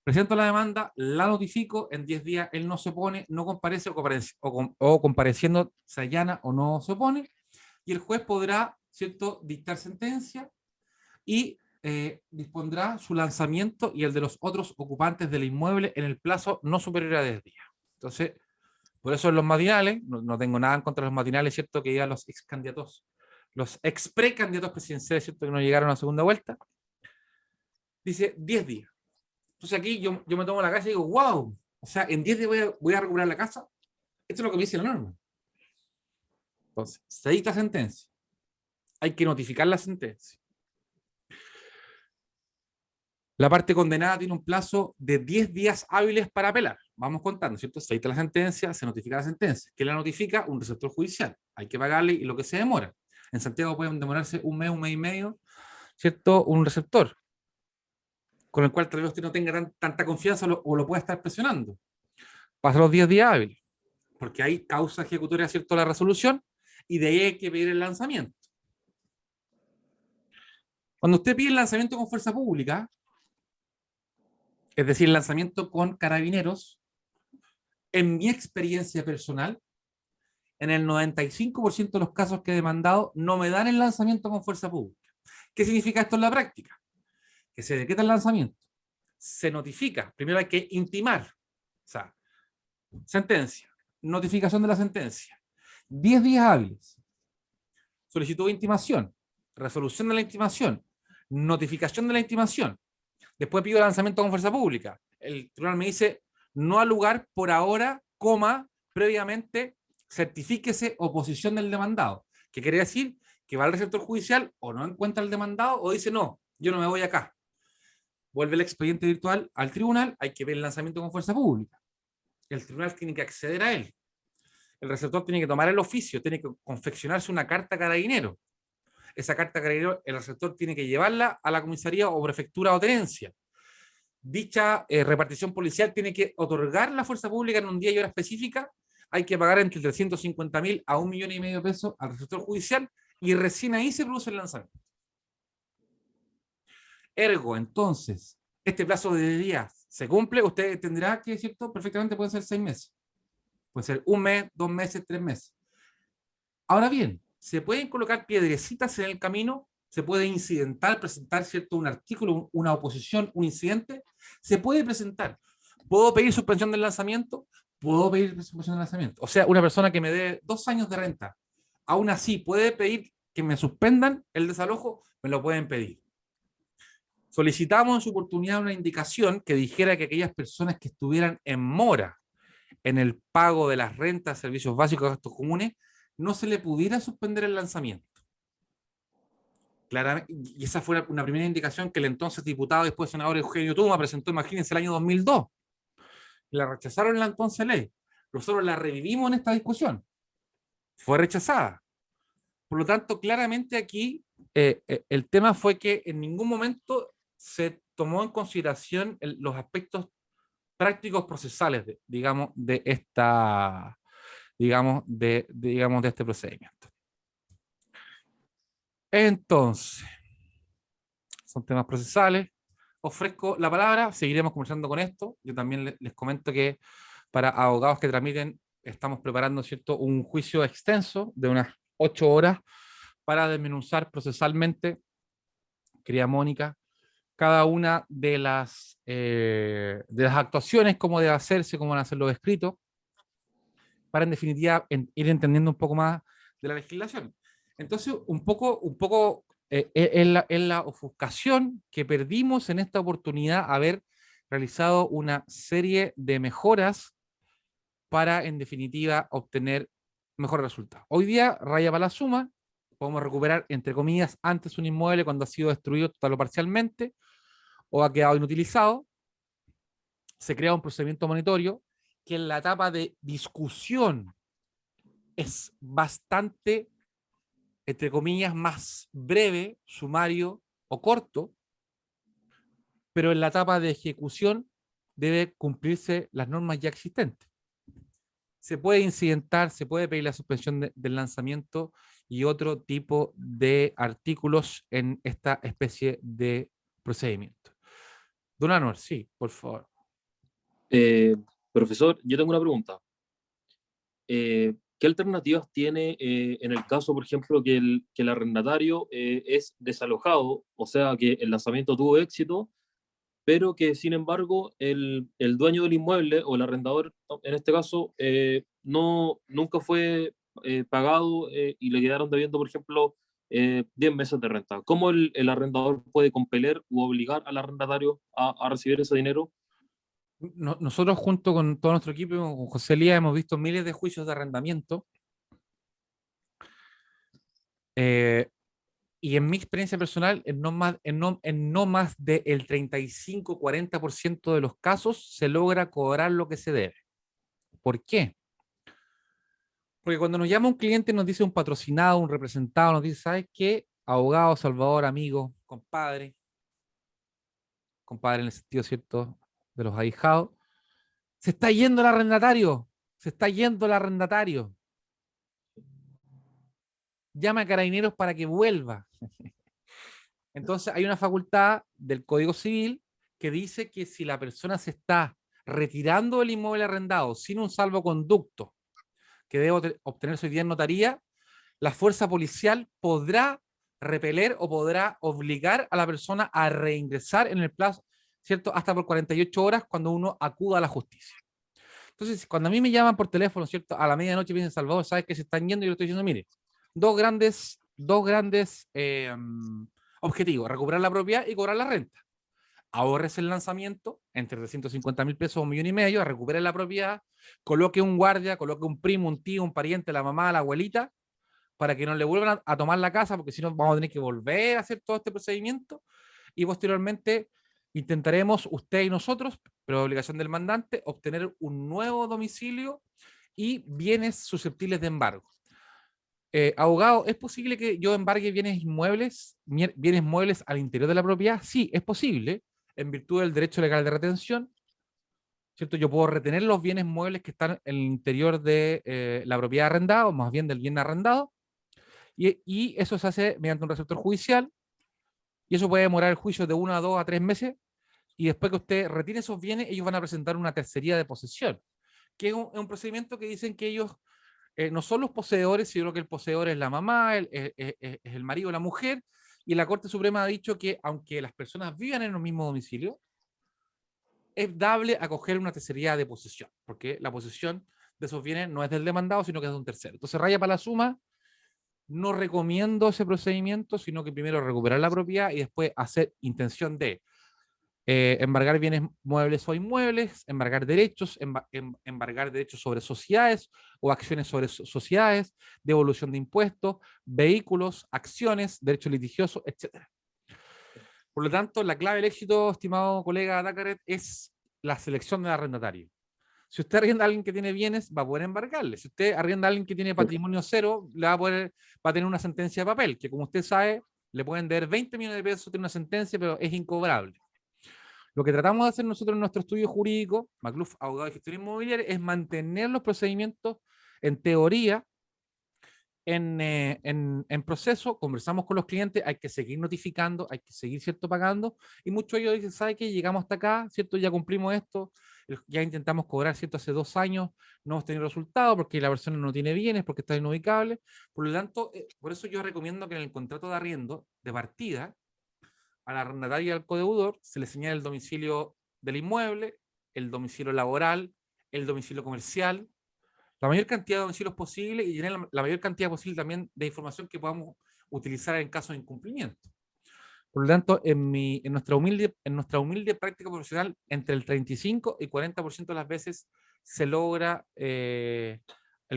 Presento la demanda, la notifico, en 10 días él no se opone, no comparece o compareciendo se allana o no se opone, y el juez podrá, ¿cierto?, dictar sentencia y dispondrá su lanzamiento y el de los otros ocupantes del inmueble en el plazo no superior a 10 días. Entonces, por eso en los matinales, no tengo nada en contra de los matinales, ¿cierto?, que ya los ex precandidatos presidenciales, ¿cierto?, que no llegaron a la segunda vuelta, dice 10 días. Entonces aquí yo me tomo la casa y digo, wow, o sea, en 10 días voy a recuperar la casa. Esto es lo que me dice la norma. Entonces, se dicta sentencia. Hay que notificar la sentencia. La parte condenada tiene un plazo de 10 días hábiles para apelar. Vamos contando, ¿cierto? Se dicta la sentencia, se notifica la sentencia. ¿Quién la notifica? Un receptor judicial. Hay que pagarle y lo que se demora. En Santiago pueden demorarse 1 mes y medio, ¿cierto?, un receptor, con el cual tal vez usted no tenga tanta confianza o lo pueda estar presionando. Pasan los 10 días hábiles, porque hay causa ejecutoria, ¿cierto?, la resolución, y de ahí hay que pedir el lanzamiento. Cuando usted pide el lanzamiento con fuerza pública, es decir, el lanzamiento con carabineros, en mi experiencia personal, En el 95% de los casos que he demandado no me dan el lanzamiento con fuerza pública. ¿Qué significa esto en la práctica? Que se decreta el lanzamiento, se notifica, primero hay que intimar, o sea, sentencia, notificación de la sentencia, 10 días hábiles, solicitud de intimación, resolución de la intimación, notificación de la intimación, después pido el lanzamiento con fuerza pública, el tribunal me dice, no al lugar por ahora, coma, previamente certifíquese oposición del demandado, que quiere decir que va al receptor judicial o no encuentra el demandado o dice, no, yo no me voy acá. Vuelve el expediente virtual al tribunal, hay que ver el lanzamiento con fuerza pública. El tribunal tiene que acceder a él. El receptor tiene que tomar el oficio, tiene que confeccionarse una carta a carabinero. Esa carta a carabinero, el receptor tiene que llevarla a la comisaría o prefectura o tenencia. Dicha repartición policial tiene que otorgar la fuerza pública en un día y hora específica. Hay que pagar entre 350.000 a 1,5 millones de pesos al receptor judicial y recién ahí se produce el lanzamiento. Ergo, entonces, este plazo de días se cumple, usted entenderá que, ¿cierto? Perfectamente pueden ser 6 meses. Puede ser 1 mes, 2 meses, 3 meses. Ahora bien, se pueden colocar piedrecitas en el camino, se puede incidentar, presentar, ¿cierto? Un artículo, una oposición, un incidente, se puede presentar. ¿Puedo pedir suspensión del lanzamiento? Puedo pedir suspensión del lanzamiento. O sea, una persona que me dé 2 años de renta, aún así puede pedir que me suspendan el desalojo, me lo pueden pedir. Solicitamos en su oportunidad una indicación que dijera que aquellas personas que estuvieran en mora en el pago de las rentas, servicios básicos, gastos comunes, no se le pudiera suspender el lanzamiento. Claramente, y esa fue una primera indicación que el entonces diputado, después senador Eugenio Tuma, presentó, imagínense, el año 2002. La rechazaron en la entonces ley. Nosotros la revivimos en esta discusión. Fue rechazada. Por lo tanto, claramente aquí el tema fue que en ningún momento se tomó en consideración los aspectos prácticos procesales, digamos, de esta, digamos, de este procedimiento. Entonces, son temas procesales. Ofrezco la palabra, seguiremos conversando con esto. Yo también les comento que para abogados que tramiten, estamos preparando, ¿cierto?, un juicio extenso de unas 8 horas para desmenuzar procesalmente, querida Mónica, cada una de las actuaciones, cómo debe hacerse, cómo van a ser los escritos, para en definitiva ir entendiendo un poco más de la legislación. Entonces, un poco es la ofuscación que perdimos en esta oportunidad haber realizado una serie de mejoras para, en definitiva, obtener mejores resultados. Hoy día, raya para la suma, podemos recuperar, entre comillas, antes un inmueble cuando ha sido destruido total o parcialmente, o ha quedado inutilizado. Se crea un procedimiento monitorio que en la etapa de discusión es bastante, entre comillas, más breve, sumario o corto, pero en la etapa de ejecución debe cumplirse las normas ya existentes. Se puede incidentar, se puede pedir la suspensión del lanzamiento y otro tipo de artículos en esta especie de procedimiento. Don Anuar, sí, por favor. Profesor, yo tengo una pregunta. ¿Qué alternativas tiene en el caso, por ejemplo, que el arrendatario es desalojado, o sea, que el lanzamiento tuvo éxito, pero que sin embargo el dueño del inmueble o el arrendador, en este caso, nunca fue pagado y le quedaron debiendo, por ejemplo, 10 meses de renta? ¿Cómo el arrendador puede compeler u obligar al arrendatario a recibir ese dinero? Nosotros junto con todo nuestro equipo, con José Elías, hemos visto miles de juicios de arrendamiento y en mi experiencia personal, en no más del 35-40% de los casos se logra cobrar lo que se debe. ¿Por qué? Porque cuando nos llama un cliente, nos dice un patrocinado, un representado, nos dice, ¿sabes qué? Abogado, Salvador, amigo, compadre en el sentido, ¿cierto?, de los ahijados, se está yendo el arrendatario, llama a Carabineros para que vuelva. Entonces hay una facultad del Código Civil que dice que si la persona se está retirando del inmueble arrendado sin un salvoconducto que debe obtenerse hoy día en notaría, la fuerza policial podrá repeler o podrá obligar a la persona a reingresar en el plazo, ¿cierto? Hasta por 48 horas cuando uno acuda a la justicia. Entonces, cuando a mí me llaman por teléfono, ¿cierto? A la medianoche me dicen, Salvador, ¿sabes que se están yendo? Y yo le estoy diciendo, mire, dos grandes objetivos, recuperar la propiedad y cobrar la renta. Ahorres el lanzamiento entre 350.000 pesos o 1.500.000, recupere la propiedad, coloque un guardia, coloque un primo, un tío, un pariente, la mamá, la abuelita, para que no le vuelvan a tomar la casa, porque si no vamos a tener que volver a hacer todo este procedimiento y posteriormente intentaremos, usted y nosotros, pero obligación del mandante, obtener un nuevo domicilio y bienes susceptibles de embargo. Abogado, ¿es posible que yo embargue bienes muebles al interior de la propiedad? Sí, es posible, en virtud del derecho legal de retención, ¿cierto? Yo puedo retener los bienes muebles que están en el interior de la propiedad arrendada, o más bien del bien arrendado, y eso se hace mediante un receptor judicial, y eso puede demorar el juicio de 1 a 2 a 3 meses, y después que usted retire esos bienes, ellos van a presentar una tercería de posesión, que es un procedimiento que dicen que ellos no son los poseedores, sino que el poseedor es la mamá, es el marido, la mujer, y la Corte Suprema ha dicho que aunque las personas vivan en el mismo domicilio, es dable acoger una tercería de posesión, porque la posesión de esos bienes no es del demandado, sino que es de un tercero. Entonces, raya para la suma, no recomiendo ese procedimiento, sino que primero recuperar la propiedad y después hacer intención de embargar bienes muebles o inmuebles, embargar derechos, embargar derechos sobre sociedades o acciones sobre sociedades, devolución de impuestos, vehículos, acciones, derechos litigiosos, etc. Por lo tanto, la clave del éxito, estimado colega Dacaret, es la selección del arrendatario. Si usted arrienda a alguien que tiene bienes, va a poder embargarle. Si usted arrienda a alguien que tiene patrimonio cero, va a tener una sentencia de papel, que como usted sabe, le pueden deber 20 millones de pesos, tiene una sentencia, pero es incobrable. Lo que tratamos de hacer nosotros en nuestro estudio jurídico, Macluf, abogado de gestión inmobiliaria, es mantener los procedimientos en teoría, en proceso. Conversamos con los clientes, hay que seguir notificando, hay que seguir, ¿cierto?, pagando, y muchos de ellos dicen, ¿sabe qué? Llegamos hasta acá, ¿cierto? Ya cumplimos esto, ya intentamos cobrar, ¿cierto? Hace 2 años no hemos tenido resultado porque la persona no tiene bienes, porque está inubicable. Por lo tanto, por eso yo recomiendo que en el contrato de arriendo, de partida, al arrendatario y al codeudor se le señala el domicilio del inmueble, el domicilio laboral, el domicilio comercial, la mayor cantidad de domicilios posible y tener la mayor cantidad posible también de información que podamos utilizar en caso de incumplimiento. Por lo tanto, en nuestra humilde práctica profesional, entre el 35 y 40% de las veces se logra el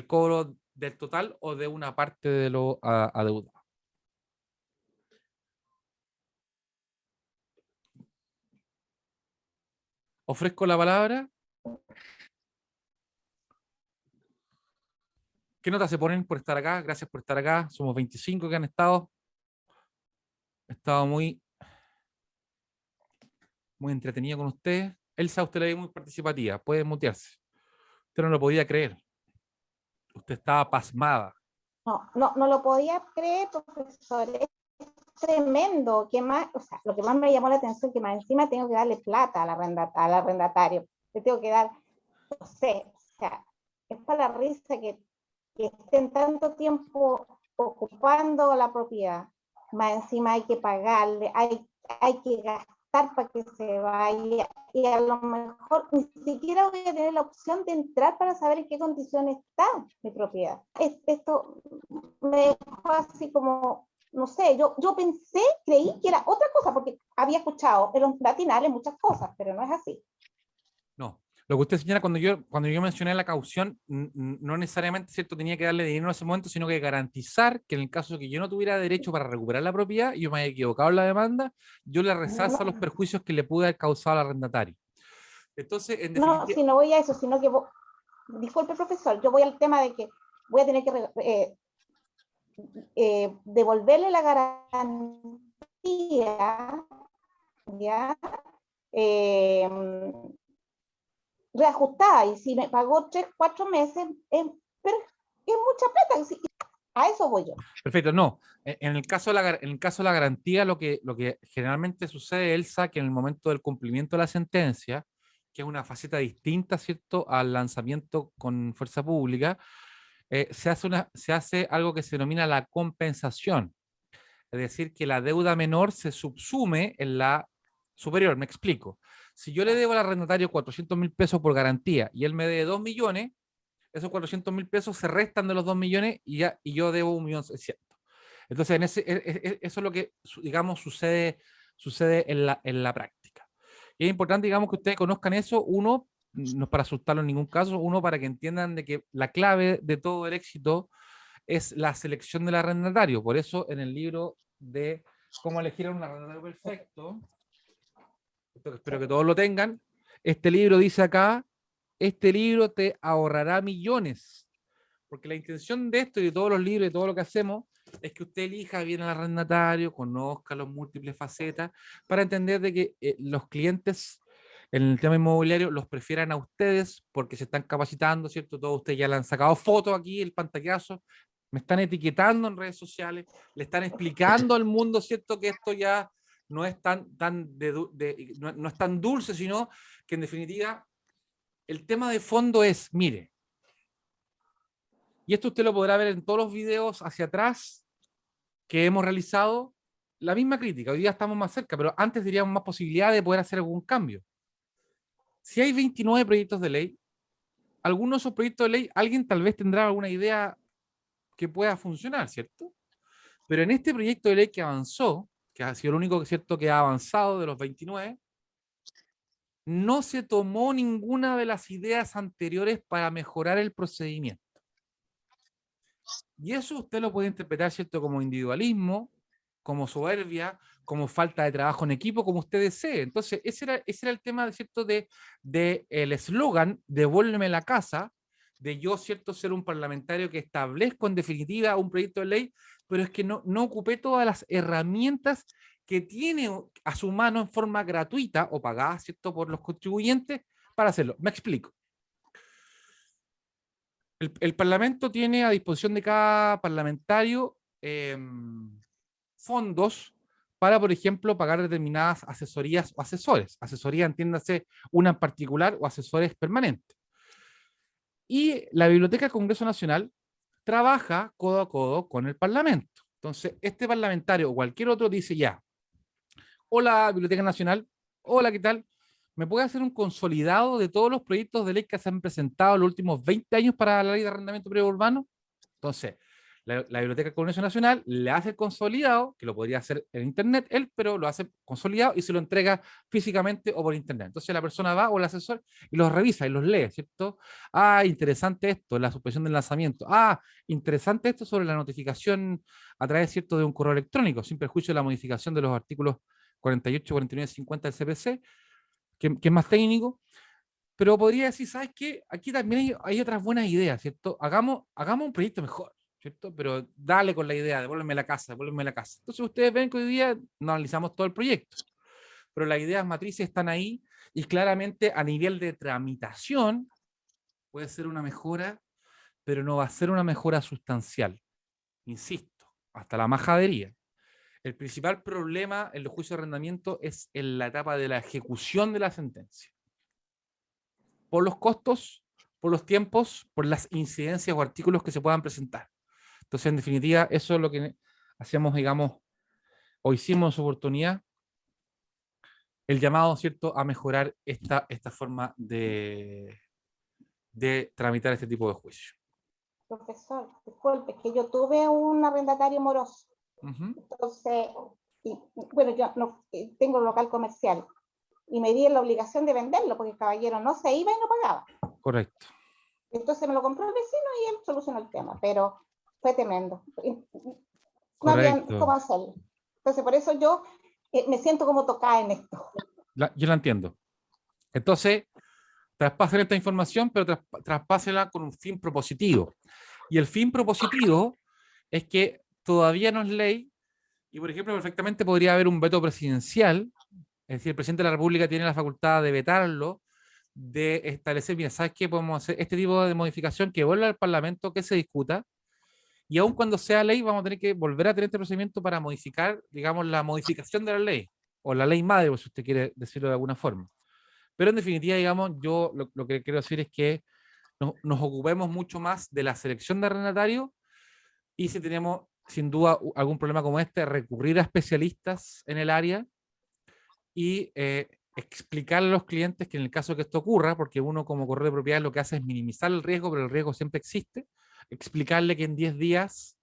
cobro del total o de una parte de lo adeudado. Ofrezco la palabra. ¿Qué notas se ponen por estar acá? Gracias por estar acá. Somos 25 que han estado. He estado muy entretenido con ustedes. Elsa, usted la ve muy participativa. Puede mutearse. Usted no lo podía creer. Usted estaba pasmada. No lo podía creer, profesor. Es tremendo. ¿Qué más? O sea, lo que más me llamó la atención es que más encima tengo que darle plata al arrendatario. Le tengo que dar, no sé, o sea, es para la risa que estén tanto tiempo ocupando la propiedad. Más encima hay que pagarle, hay que gastar para que se vaya, y a lo mejor ni siquiera voy a tener la opción de entrar para saber en qué condiciones está mi propiedad. Esto me dejó así como, no sé, yo creí que era otra cosa, porque había escuchado en los latinales muchas cosas, pero no es así. No. Lo que usted señala, cuando yo mencioné la caución, no necesariamente, ¿cierto?, tenía que darle dinero en ese momento, sino que garantizar que en el caso de que yo no tuviera derecho para recuperar la propiedad y yo me haya equivocado en la demanda, yo le resalzo los perjuicios que le pude haber causado al arrendatario. Entonces, en definitiva... No, si no voy a eso, sino que, disculpe, profesor, yo voy al tema de que voy a tener que devolverle la garantía, ¿ya? Reajustada, y si me pagó 3, 4 meses, pero es mucha plata, a eso voy yo. Perfecto, no. En el caso de la garantía, lo que generalmente sucede, Elsa, que en el momento del cumplimiento de la sentencia, que es una faceta distinta, ¿cierto?, al lanzamiento con fuerza pública, se hace algo que se denomina la compensación. Es decir, que la deuda menor se subsume en la superior. Me explico. Si yo le debo al arrendatario 400.000 pesos por garantía y él me debe 2 millones, esos 400.000 pesos se restan de los 2 millones y yo debo 1.600.000. Entonces, eso es lo que, digamos, sucede en la práctica. Y es importante, digamos, que ustedes conozcan eso, uno, no es para asustarlo en ningún caso, uno para que entiendan de que la clave de todo el éxito es la selección del arrendatario. Por eso, en el libro de cómo elegir a un arrendatario perfecto, espero que todos lo tengan, este libro dice acá, este libro te ahorrará millones. Porque la intención de esto y de todos los libros y de todo lo que hacemos es que usted elija bien al arrendatario, conozca las múltiples facetas, para entender de que los clientes en el tema inmobiliario los prefieran a ustedes porque se están capacitando, ¿cierto? Todos ustedes ya le han sacado fotos aquí, el pantallazo, me están etiquetando en redes sociales, le están explicando al mundo, ¿cierto? Que esto ya no es no es tan dulce, sino que en definitiva el tema de fondo es, mire, y esto usted lo podrá ver en todos los videos hacia atrás que hemos realizado, la misma crítica. Hoy día estamos más cerca, pero antes teníamos más posibilidad de poder hacer algún cambio. Si hay 29 proyectos de ley, algunos de esos proyectos de ley, alguien tal vez tendrá alguna idea que pueda funcionar, ¿cierto? Pero en este proyecto de ley que avanzó, que ha sido el único, ¿cierto?, que ha avanzado de los 29, no se tomó ninguna de las ideas anteriores para mejorar el procedimiento. Y eso usted lo puede interpretar, ¿cierto?, como individualismo, como soberbia, como falta de trabajo en equipo, como usted desee. Entonces, ese era el tema, ¿cierto?, de el eslogan, devuélveme la casa, de yo, ¿cierto?, ser un parlamentario que establezco en definitiva un proyecto de ley, pero es que no ocupé todas las herramientas que tiene a su mano en forma gratuita o pagada, ¿cierto?, por los contribuyentes para hacerlo. Me explico. El Parlamento tiene a disposición de cada parlamentario fondos para, por ejemplo, pagar determinadas asesorías o asesores. Asesoría, entiéndase, una en particular o asesores permanentes. Y la Biblioteca del Congreso Nacional trabaja codo a codo con el Parlamento. Entonces, este parlamentario o cualquier otro dice ya, hola Biblioteca Nacional, hola, ¿qué tal? ¿Me puede hacer un consolidado de todos los proyectos de ley que se han presentado en los últimos 20 años para la ley de arrendamiento privado urbano? Entonces, la Biblioteca del Congreso Nacional le hace el consolidado, que lo podría hacer en internet él, pero lo hace consolidado y se lo entrega físicamente o por internet. Entonces la persona va o el asesor y los revisa y los lee, ¿cierto? Ah, interesante esto, la suspensión del lanzamiento. Ah, interesante esto sobre la notificación a través, ¿cierto?, de un correo electrónico, sin perjuicio de la modificación de los artículos 48, 49, 50 del CPC, que es más técnico, pero podría decir, ¿sabes qué? Aquí también hay otras buenas ideas, ¿cierto? Hagamos un proyecto mejor, ¿cierto? Pero dale con la idea, devuélveme la casa, devuélveme la casa. Entonces ustedes ven que hoy día no analizamos todo el proyecto, pero las ideas matrices están ahí y claramente a nivel de tramitación puede ser una mejora, pero no va a ser una mejora sustancial. Insisto, hasta la majadería. El principal problema en los juicios de arrendamiento es en la etapa de la ejecución de la sentencia. Por los costos, por los tiempos, por las incidencias o artículos que se puedan presentar. Entonces, en definitiva, eso es lo que hacemos, digamos, o hicimos en su oportunidad, el llamado, ¿cierto?, a mejorar esta forma de tramitar este tipo de juicio. Profesor, disculpe, es que yo tuve un arrendatario moroso. Entonces, bueno, yo no tengo un local comercial y me vi en la obligación de venderlo porque el caballero no se iba y no pagaba. Correcto. Entonces me lo compró el vecino y él solucionó el tema, pero fue tremendo. No había Correcto. cómo hacerlo. Entonces, por eso yo me siento como tocada en esto. Yo la entiendo. Entonces, traspasen esta información, pero traspásela con un fin propositivo. Y el fin propositivo es que todavía no es ley, y por ejemplo, perfectamente podría haber un veto presidencial, es decir, el presidente de la República tiene la facultad de vetarlo, de establecer, mira, ¿sabes qué? Podemos hacer este tipo de modificación que vuelva al Parlamento, que se discuta, y aun cuando sea ley, vamos a tener que volver a tener este procedimiento para modificar, digamos, la modificación de la ley, o la ley madre, si usted quiere decirlo de alguna forma. Pero en definitiva, digamos, yo lo que quiero decir es que nos ocupemos mucho más de la selección de arrendatarios y si tenemos sin duda algún problema como este, recurrir a especialistas en el área y explicarle a los clientes que en el caso de que esto ocurra, porque uno como corredor de propiedades lo que hace es minimizar el riesgo, pero el riesgo siempre existe, explicarle que en 10 días,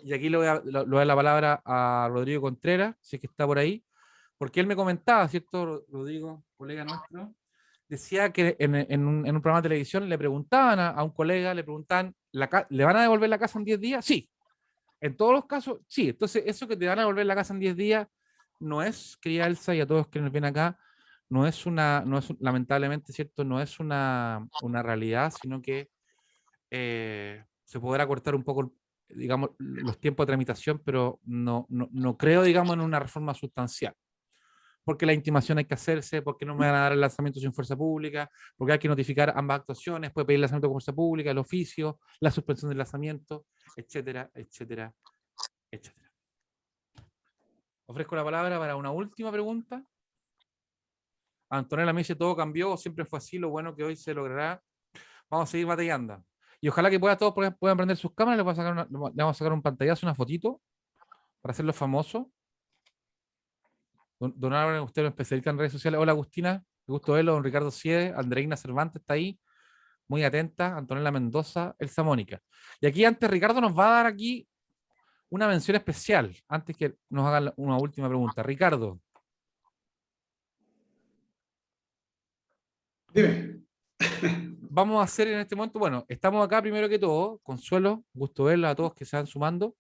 y aquí le voy a dar la palabra a Rodrigo Contreras, si es que está por ahí, porque él me comentaba, ¿cierto, Rodrigo, colega nuestro? Decía que en un programa de televisión le preguntaban a un colega, le preguntaban, ¿le van a devolver la casa en 10 días? Sí. En todos los casos, sí. Entonces, eso que te van a devolver la casa en 10 días no es, querida Elsa, y a todos que nos ven acá, lamentablemente, ¿cierto? No es una realidad, sino que se podrá cortar un poco, digamos, los tiempos de tramitación, pero no creo, digamos, en una reforma sustancial. Porque la intimación hay que hacerse, porque no me van a dar el lanzamiento sin fuerza pública, porque hay que notificar ambas actuaciones, puede pedir el lanzamiento con fuerza pública, el oficio, la suspensión del lanzamiento, etcétera, etcétera, etcétera. Ofrezco la palabra para una última pregunta. Antonella me dice, todo cambió, siempre fue así, lo bueno que hoy se logrará. Vamos a seguir batallando. Y ojalá que todos puedan prender sus cámaras, le vamos a sacar un pantallazo, una fotito, para hacerlo famoso. Don Álvaro, usted es especialista en redes sociales. Hola Agustina, qué gusto verlo. Don Ricardo Siede, Andreina Cervantes está ahí, muy atenta. Antonella Mendoza, Elsa Mónica. Y aquí antes Ricardo nos va a dar aquí una mención especial, antes que nos haga una última pregunta. Ricardo. Dime. Vamos a hacer en este momento, bueno, estamos acá primero que todo, Consuelo, gusto verlos a todos que se van sumando.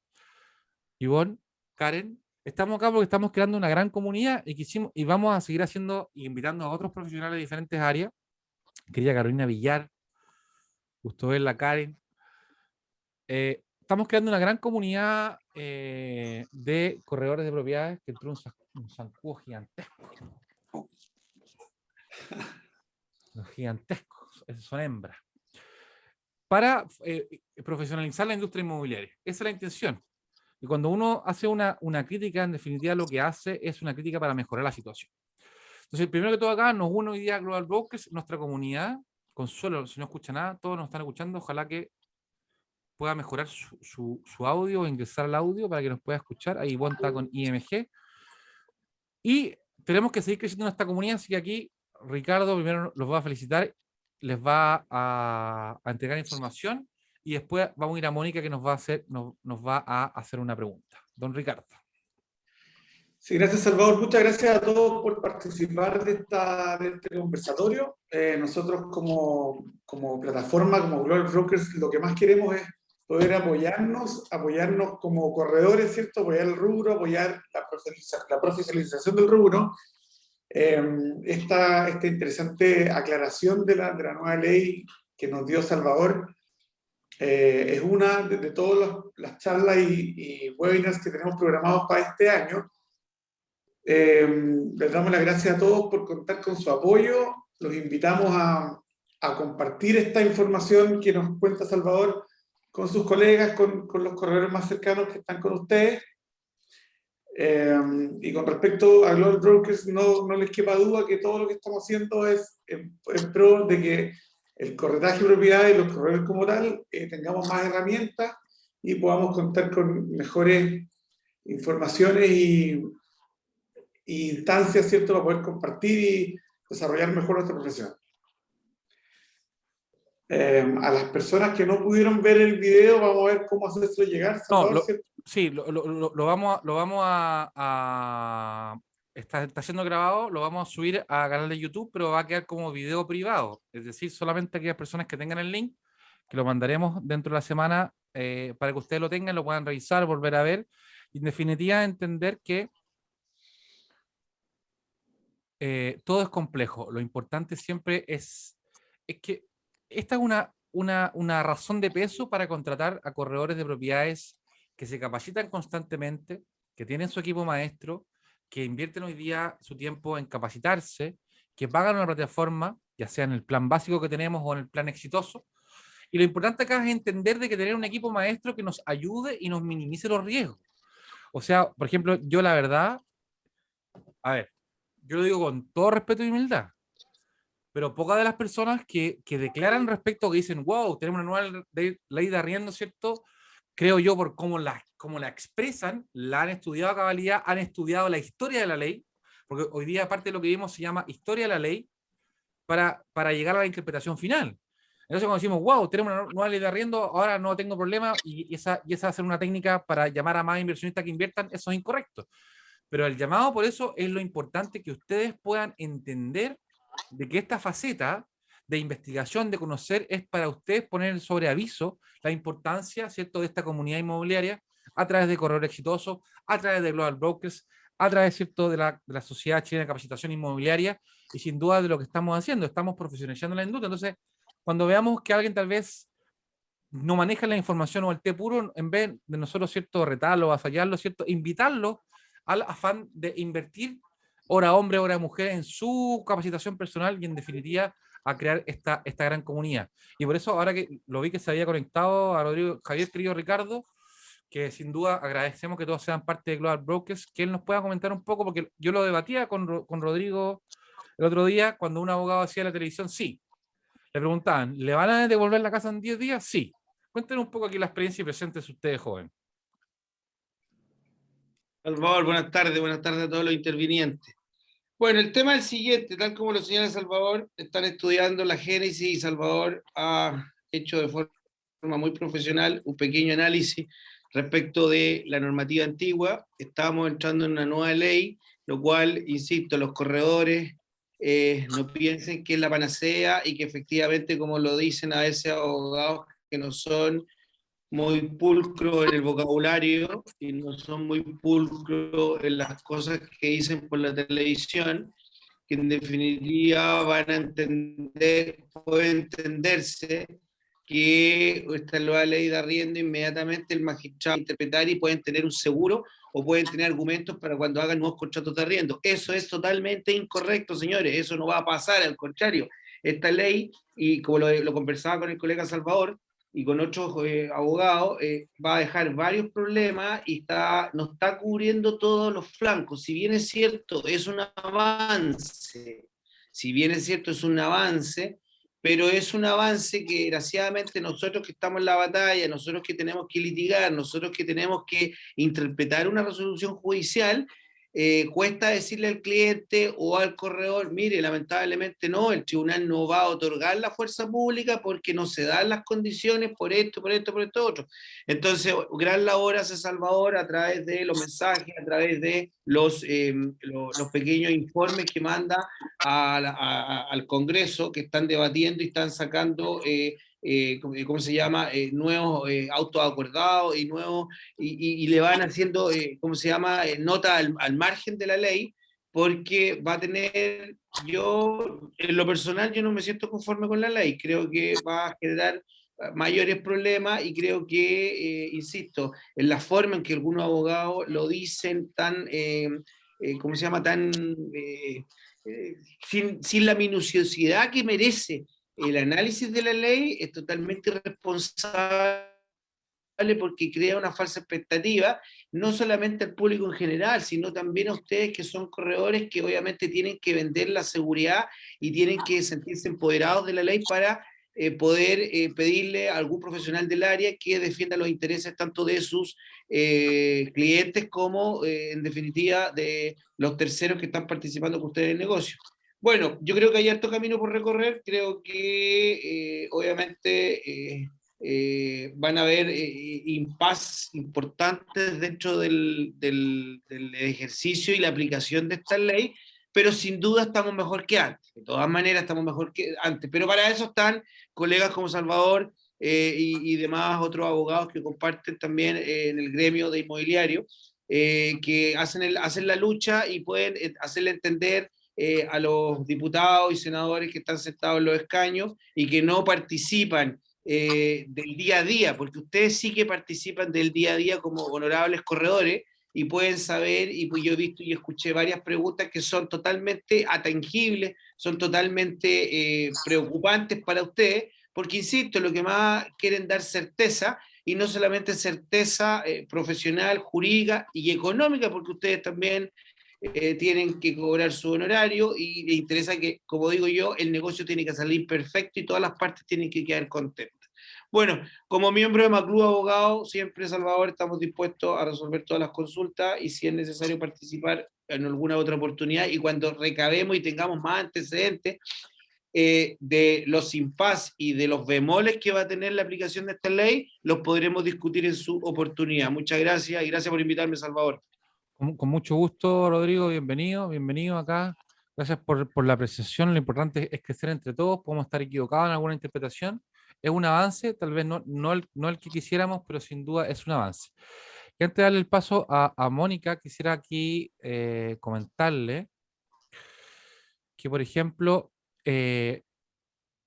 Ivonne, Karen, estamos acá porque estamos creando una gran comunidad y vamos a seguir haciendo y invitando a otros profesionales de diferentes áreas. Querida Carolina Villar, gusto verla, Karen. Estamos creando una gran comunidad de corredores de propiedades que entró un zancudo gigantesco. Los gigantescos, esos son hembras. Para profesionalizar la industria inmobiliaria. Esa es la intención. Y cuando uno hace una crítica, en definitiva lo que hace es una crítica para mejorar la situación. Entonces, primero que todo acá, nos une hoy día Global Brokers, nuestra comunidad. Consuelo, si no escucha nada, todos nos están escuchando. Ojalá que pueda mejorar su audio o ingresar al audio para que nos pueda escuchar. Ahí Ivonne está con IMG. Y tenemos que seguir creciendo en esta comunidad, así que aquí Ricardo primero los va a felicitar, les va a entregar información y después vamos a ir a Mónica que nos va a hacer una pregunta. Don Ricardo. Sí, gracias Salvador. Muchas gracias a todos por participar de este conversatorio. Nosotros como plataforma, como Global Brokers, lo que más queremos es poder apoyarnos como corredores, ¿cierto? Apoyar el rubro, apoyar la profesionalización del rubro. Esta interesante aclaración de la nueva ley que nos dio Salvador es una de todas las charlas y webinars que tenemos programados para este año. Les damos las gracias a todos por contar con su apoyo. Los invitamos a compartir esta información que nos cuenta Salvador con sus colegas, con los corredores más cercanos que están con ustedes. Y con respecto a Global Brokers, no les quepa duda que todo lo que estamos haciendo es en pro de que el corretaje de propiedades y los corredores como tal tengamos más herramientas y podamos contar con mejores informaciones y instancias, ¿cierto?, para poder compartir y desarrollar mejor nuestra profesión. A las personas que no pudieron ver el video, vamos a ver cómo hacérselo llegar. Salvador, sí, lo vamos a está siendo grabado, lo vamos a subir a canal de YouTube, pero va a quedar como video privado. Es decir, solamente aquellas personas que tengan el link, que lo mandaremos dentro de la semana para que ustedes lo tengan, lo puedan revisar, volver a ver. Y en definitiva, entender que todo es complejo. Lo importante siempre es que esta es una razón de peso para contratar a corredores de propiedades que se capacitan constantemente, que tienen su equipo maestro, que invierten hoy día su tiempo en capacitarse, que pagan una plataforma, ya sea en el plan básico que tenemos o en el plan exitoso. Y lo importante acá es entender de que tener un equipo maestro que nos ayude y nos minimice los riesgos. O sea, por ejemplo, yo la verdad, a ver, yo lo digo con todo respeto y humildad, pero pocas de las personas que declaran respecto, que dicen, wow, tenemos una nueva ley de arriendo, ¿cierto? Creo yo, por cómo la expresan, la han estudiado a cabalidad, han estudiado la historia de la ley, porque hoy día, aparte de lo que vimos, se llama historia de la ley, para llegar a la interpretación final. Entonces, cuando decimos, wow, tenemos una nueva ley de arriendo, ahora no tengo problema, y esa va a ser una técnica para llamar a más inversionistas que inviertan, eso es incorrecto. Pero el llamado, por eso, es lo importante que ustedes puedan entender de que esta faceta de investigación, de conocer, es para ustedes poner sobre aviso la importancia, ¿cierto?, de esta comunidad inmobiliaria a través de Corredor Exitoso, a través de Global Brokers, a través, ¿cierto?, de la Sociedad Chilena de Capacitación Inmobiliaria, y sin duda de lo que estamos haciendo, estamos profesionalizando la industria. Entonces, cuando veamos que alguien tal vez no maneja la información o el té puro, en vez de nosotros, ¿cierto?, retarlo, afallarlo, ¿cierto?, invitarlo al afán de invertir hora hombre, hora mujer en su capacitación personal y en definitiva a crear esta gran comunidad. Y por eso, ahora que lo vi que se había conectado a Rodrigo, Javier, querido Ricardo, que sin duda agradecemos que todos sean parte de Global Brokers, que él nos pueda comentar un poco, porque yo lo debatía con Rodrigo el otro día, cuando un abogado hacía la televisión, sí. Le preguntaban, ¿le van a devolver la casa en 10 días? Sí. Cuéntenos un poco aquí la experiencia y presentes ustedes, joven. Salvador, buenas tardes a todos los intervinientes. Bueno, el tema es el siguiente, tal como lo señala Salvador, están estudiando la génesis y Salvador ha hecho de forma muy profesional un pequeño análisis respecto de la normativa antigua. Estamos entrando en una nueva ley, lo cual, insisto, los corredores no piensen que es la panacea y que efectivamente, como lo dicen a veces abogados que no son muy pulcros en el vocabulario y no son muy pulcros en las cosas que dicen por la televisión, que en definitiva van a entender, puede entenderse que esta nueva ley de arriendo inmediatamente el magistrado va a interpretar y pueden tener un seguro o pueden tener argumentos para cuando hagan nuevos contratos de arriendo. Eso es totalmente incorrecto, señores, eso no va a pasar, al contrario. Esta ley, y como lo conversaba con el colega Salvador, y con otros abogados, va a dejar varios problemas y no está cubriendo todos los flancos. Si bien es cierto, es un avance, pero es un avance que desgraciadamente nosotros que estamos en la batalla, nosotros que tenemos que litigar, nosotros que tenemos que interpretar una resolución judicial, cuesta decirle al cliente o al corredor, mire, lamentablemente no, el tribunal no va a otorgar la fuerza pública porque no se dan las condiciones por esto, otro. Entonces, gran labor hace Salvador a través de los mensajes, a través de los pequeños informes que manda al Congreso, que están debatiendo y están sacando ¿cómo se llama? Nuevos autos acordados y nuevos, y le van haciendo, ¿cómo se llama? Nota al margen de la ley, porque va a tener, yo, en lo personal, yo no me siento conforme con la ley, creo que va a generar mayores problemas y creo que, insisto, en la forma en que algunos abogados lo dicen tan, ¿cómo se llama? Tan, sin la minuciosidad que merece el análisis de la ley, es totalmente irresponsable porque crea una falsa expectativa, no solamente al público en general, sino también a ustedes que son corredores que obviamente tienen que vender la seguridad y tienen que sentirse empoderados de la ley para poder pedirle a algún profesional del área que defienda los intereses tanto de sus clientes como, en definitiva, de los terceros que están participando con ustedes en el negocio. Bueno, yo creo que hay harto camino por recorrer, creo que obviamente van a haber impases importantes dentro del ejercicio y la aplicación de esta ley, pero sin duda estamos mejor que antes, de todas maneras estamos mejor que antes, pero para eso están colegas como Salvador y demás otros abogados que comparten también en el gremio de inmobiliario, que hacen la lucha y pueden hacerle entender a los diputados y senadores que están sentados en los escaños y que no participan del día a día, porque ustedes sí que participan del día a día como honorables corredores y pueden saber, y pues yo he visto y escuché varias preguntas que son totalmente atangibles, son totalmente preocupantes para ustedes, porque insisto, lo que más quieren dar certeza, y no solamente certeza profesional, jurídica y económica, porque ustedes también tienen que cobrar su honorario y le interesa que, como digo yo, el negocio tiene que salir perfecto y todas las partes tienen que quedar contentas. Bueno, como miembro de Maclub Abogado, siempre, Salvador, estamos dispuestos a resolver todas las consultas y si es necesario participar en alguna otra oportunidad y cuando recabemos y tengamos más antecedentes de los impas y de los bemoles que va a tener la aplicación de esta ley, los podremos discutir en su oportunidad. Muchas gracias y gracias por invitarme, Salvador. Con mucho gusto, Rodrigo, bienvenido acá. Gracias por la apreciación. Lo importante es crecer entre todos. Podemos estar equivocados en alguna interpretación. Es un avance, tal vez no el que quisiéramos, pero sin duda es un avance. Y antes de darle el paso a Mónica, quisiera aquí comentarle que, por ejemplo, este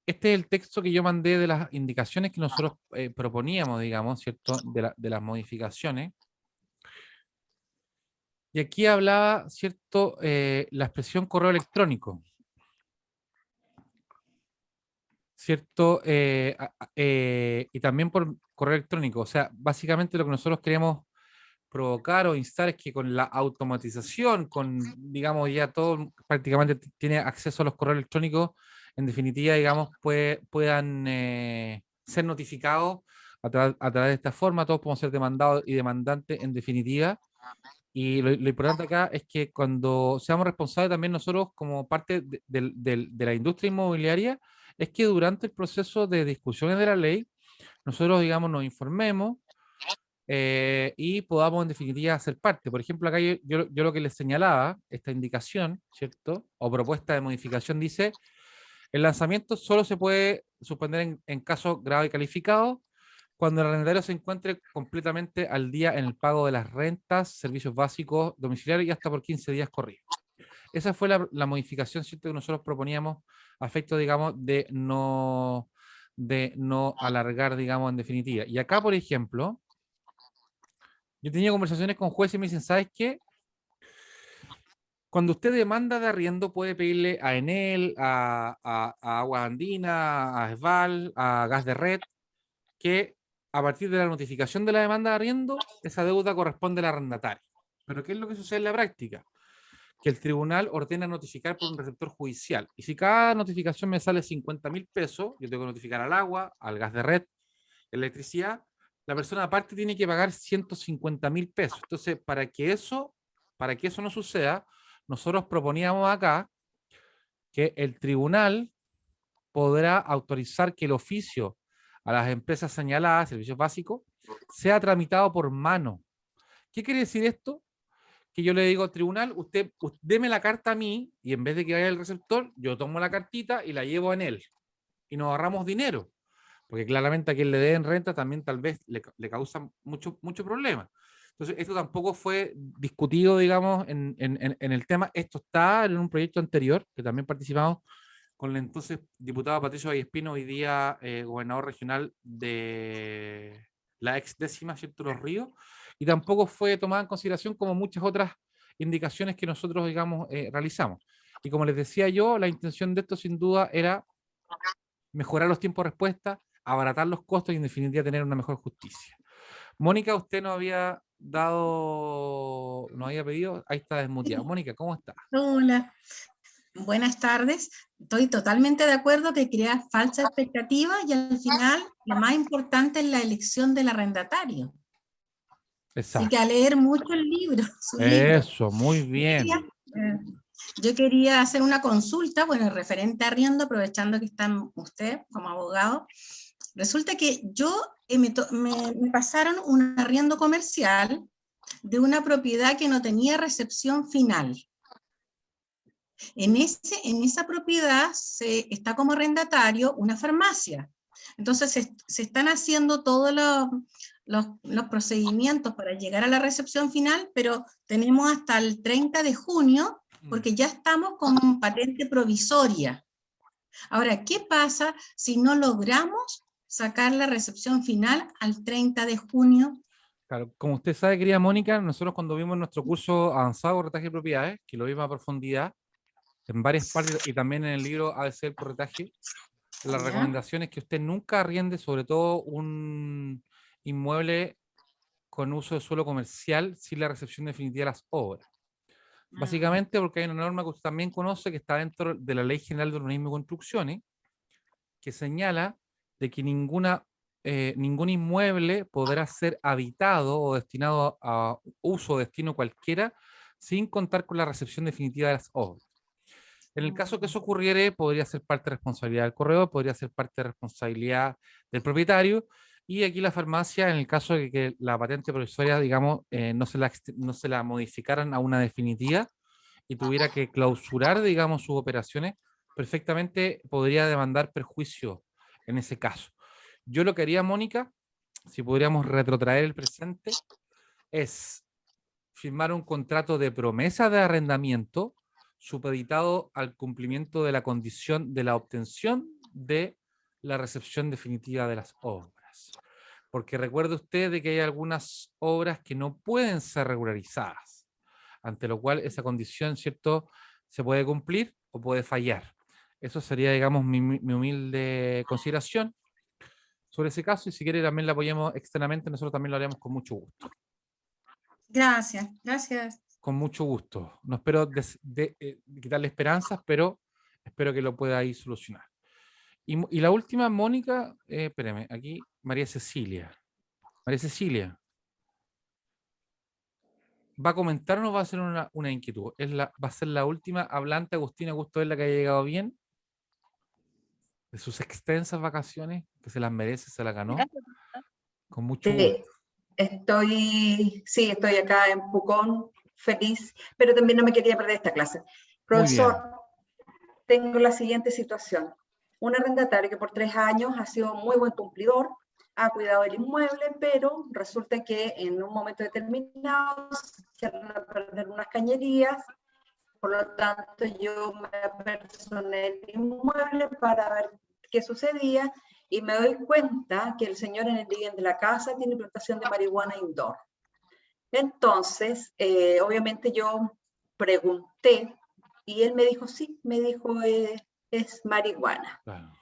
es el texto que yo mandé de las indicaciones que nosotros proponíamos, digamos, ¿cierto? De las modificaciones. Y aquí hablaba, ¿cierto? La expresión correo electrónico, ¿cierto? Y también por correo electrónico. O sea, básicamente lo que nosotros queremos provocar o instar es que con la automatización, con, digamos, ya todo prácticamente tiene acceso a los correos electrónicos, en definitiva, digamos, puedan ser notificados a través de esta forma, todos podemos ser demandados y demandantes en definitiva. Y lo importante acá es que cuando seamos responsables también nosotros como parte de la industria inmobiliaria, es que durante el proceso de discusiones de la ley, nosotros, digamos, nos informemos y podamos en definitiva ser parte. Por ejemplo, acá yo lo que les señalaba, esta indicación, ¿cierto? O propuesta de modificación dice, el lanzamiento solo se puede suspender en casos graves y calificados cuando el arrendatario se encuentre completamente al día en el pago de las rentas, servicios básicos, domiciliarios y hasta por 15 días corridos. Esa fue la modificación, ¿cierto?, que nosotros proponíamos a efecto, digamos, de no alargar, digamos, en definitiva. Y acá, por ejemplo, yo he tenido conversaciones con jueces y me dicen, ¿sabes qué? Cuando usted demanda de arriendo, puede pedirle a Enel, a Agua Andina, a Esval, a Gas de Red, que a partir de la notificación de la demanda de arriendo, esa deuda corresponde al arrendatario. Pero ¿qué es lo que sucede en la práctica? Que el tribunal ordena notificar por un receptor judicial. Y si cada notificación me sale 50.000 pesos, yo tengo que notificar al agua, al gas de red, electricidad, la persona aparte tiene que pagar 150.000 pesos. Entonces, para que eso no suceda, nosotros proponíamos acá que el tribunal podrá autorizar que el oficio a las empresas señaladas, servicios básicos, sea tramitado por mano. ¿Qué quiere decir esto? Que yo le digo al tribunal, usted deme la carta a mí y en vez de que vaya el receptor, yo tomo la cartita y la llevo en él. Y nos ahorramos dinero. Porque claramente a quien le den renta también tal vez le causa mucho problema. Entonces, esto tampoco fue discutido, digamos, en el tema. Esto está en un proyecto anterior, que también participamos con el entonces diputado Patricio Vallespino, hoy día gobernador regional de la ex décima, ¿cierto?, Los Ríos, y tampoco fue tomada en consideración como muchas otras indicaciones que nosotros, digamos, realizamos. Y como les decía yo, la intención de esto sin duda era mejorar los tiempos de respuesta, abaratar los costos y en definitiva tener una mejor justicia. Mónica, usted nos había pedido, ahí está desmuteada. Mónica, ¿cómo está? Hola, buenas tardes. Estoy totalmente de acuerdo que crea falsa expectativa y al final lo más importante es la elección del arrendatario. Así que a leer mucho el libro. Eso, muy bien. Yo quería hacer una consulta, bueno, referente a arriendo, aprovechando que está usted como abogado. Resulta que me pasaron un arriendo comercial de una propiedad que no tenía recepción final. En esa propiedad está como arrendatario una farmacia. Entonces se están haciendo todos los procedimientos para llegar a la recepción final, pero tenemos hasta el 30 de junio porque ya estamos con patente provisoria. Ahora, ¿qué pasa si no logramos sacar la recepción final al 30 de junio? Claro, como usted sabe, querida Mónica, nosotros cuando vimos nuestro curso avanzado de corretaje de propiedades, que lo vimos a profundidad, en varias partes y también en el libro ABC del corretaje, la recomendación es que usted nunca arriende, sobre todo un inmueble con uso de suelo comercial, sin la recepción definitiva de las obras. Básicamente porque hay una norma que usted también conoce que está dentro de la Ley General de Urbanismo y Construcciones, que señala de que ningún inmueble podrá ser habitado o destinado a uso o destino cualquiera sin contar con la recepción definitiva de las obras. En el caso que eso ocurriere, podría ser parte de responsabilidad del corredor, podría ser parte de responsabilidad del propietario, y aquí la farmacia, en el caso de que la patente provisoria, digamos, no se la modificaran a una definitiva y tuviera que clausurar, digamos, sus operaciones, perfectamente podría demandar perjuicio en ese caso. Yo lo que haría, Mónica, si podríamos retrotraer el presente, es firmar un contrato de promesa de arrendamiento supeditado al cumplimiento de la condición de la obtención de la recepción definitiva de las obras. Porque recuerde usted de que hay algunas obras que no pueden ser regularizadas, ante lo cual esa condición, ¿cierto?, se puede cumplir o puede fallar. Eso sería, digamos, mi humilde consideración sobre ese caso, y si quiere también la apoyemos externamente, nosotros también lo haremos con mucho gusto. Gracias, gracias. Con mucho gusto. No espero quitarle esperanzas, pero espero que lo pueda ahí solucionar. Y la última, Mónica, espérame, aquí María Cecilia. María Cecilia, ¿va a comentar o nos va a hacer una inquietud? ¿Va a ser la última hablante, Agustina Gusto, es la que haya llegado bien? De sus extensas vacaciones, que se las merece, se las ganó. Con mucho gusto. Estoy acá en Pucón, feliz, pero también no me quería perder esta clase. Profesor, tengo la siguiente situación. Un arrendatario que por 3 años ha sido muy buen cumplidor, ha cuidado el inmueble, pero resulta que en un momento determinado se van a perder unas cañerías, por lo tanto yo me apersoné el inmueble para ver qué sucedía, y me doy cuenta que el señor en el living de la casa tiene plantación de marihuana indoor. Entonces, obviamente yo pregunté y él me dijo, sí, es marihuana. Claro.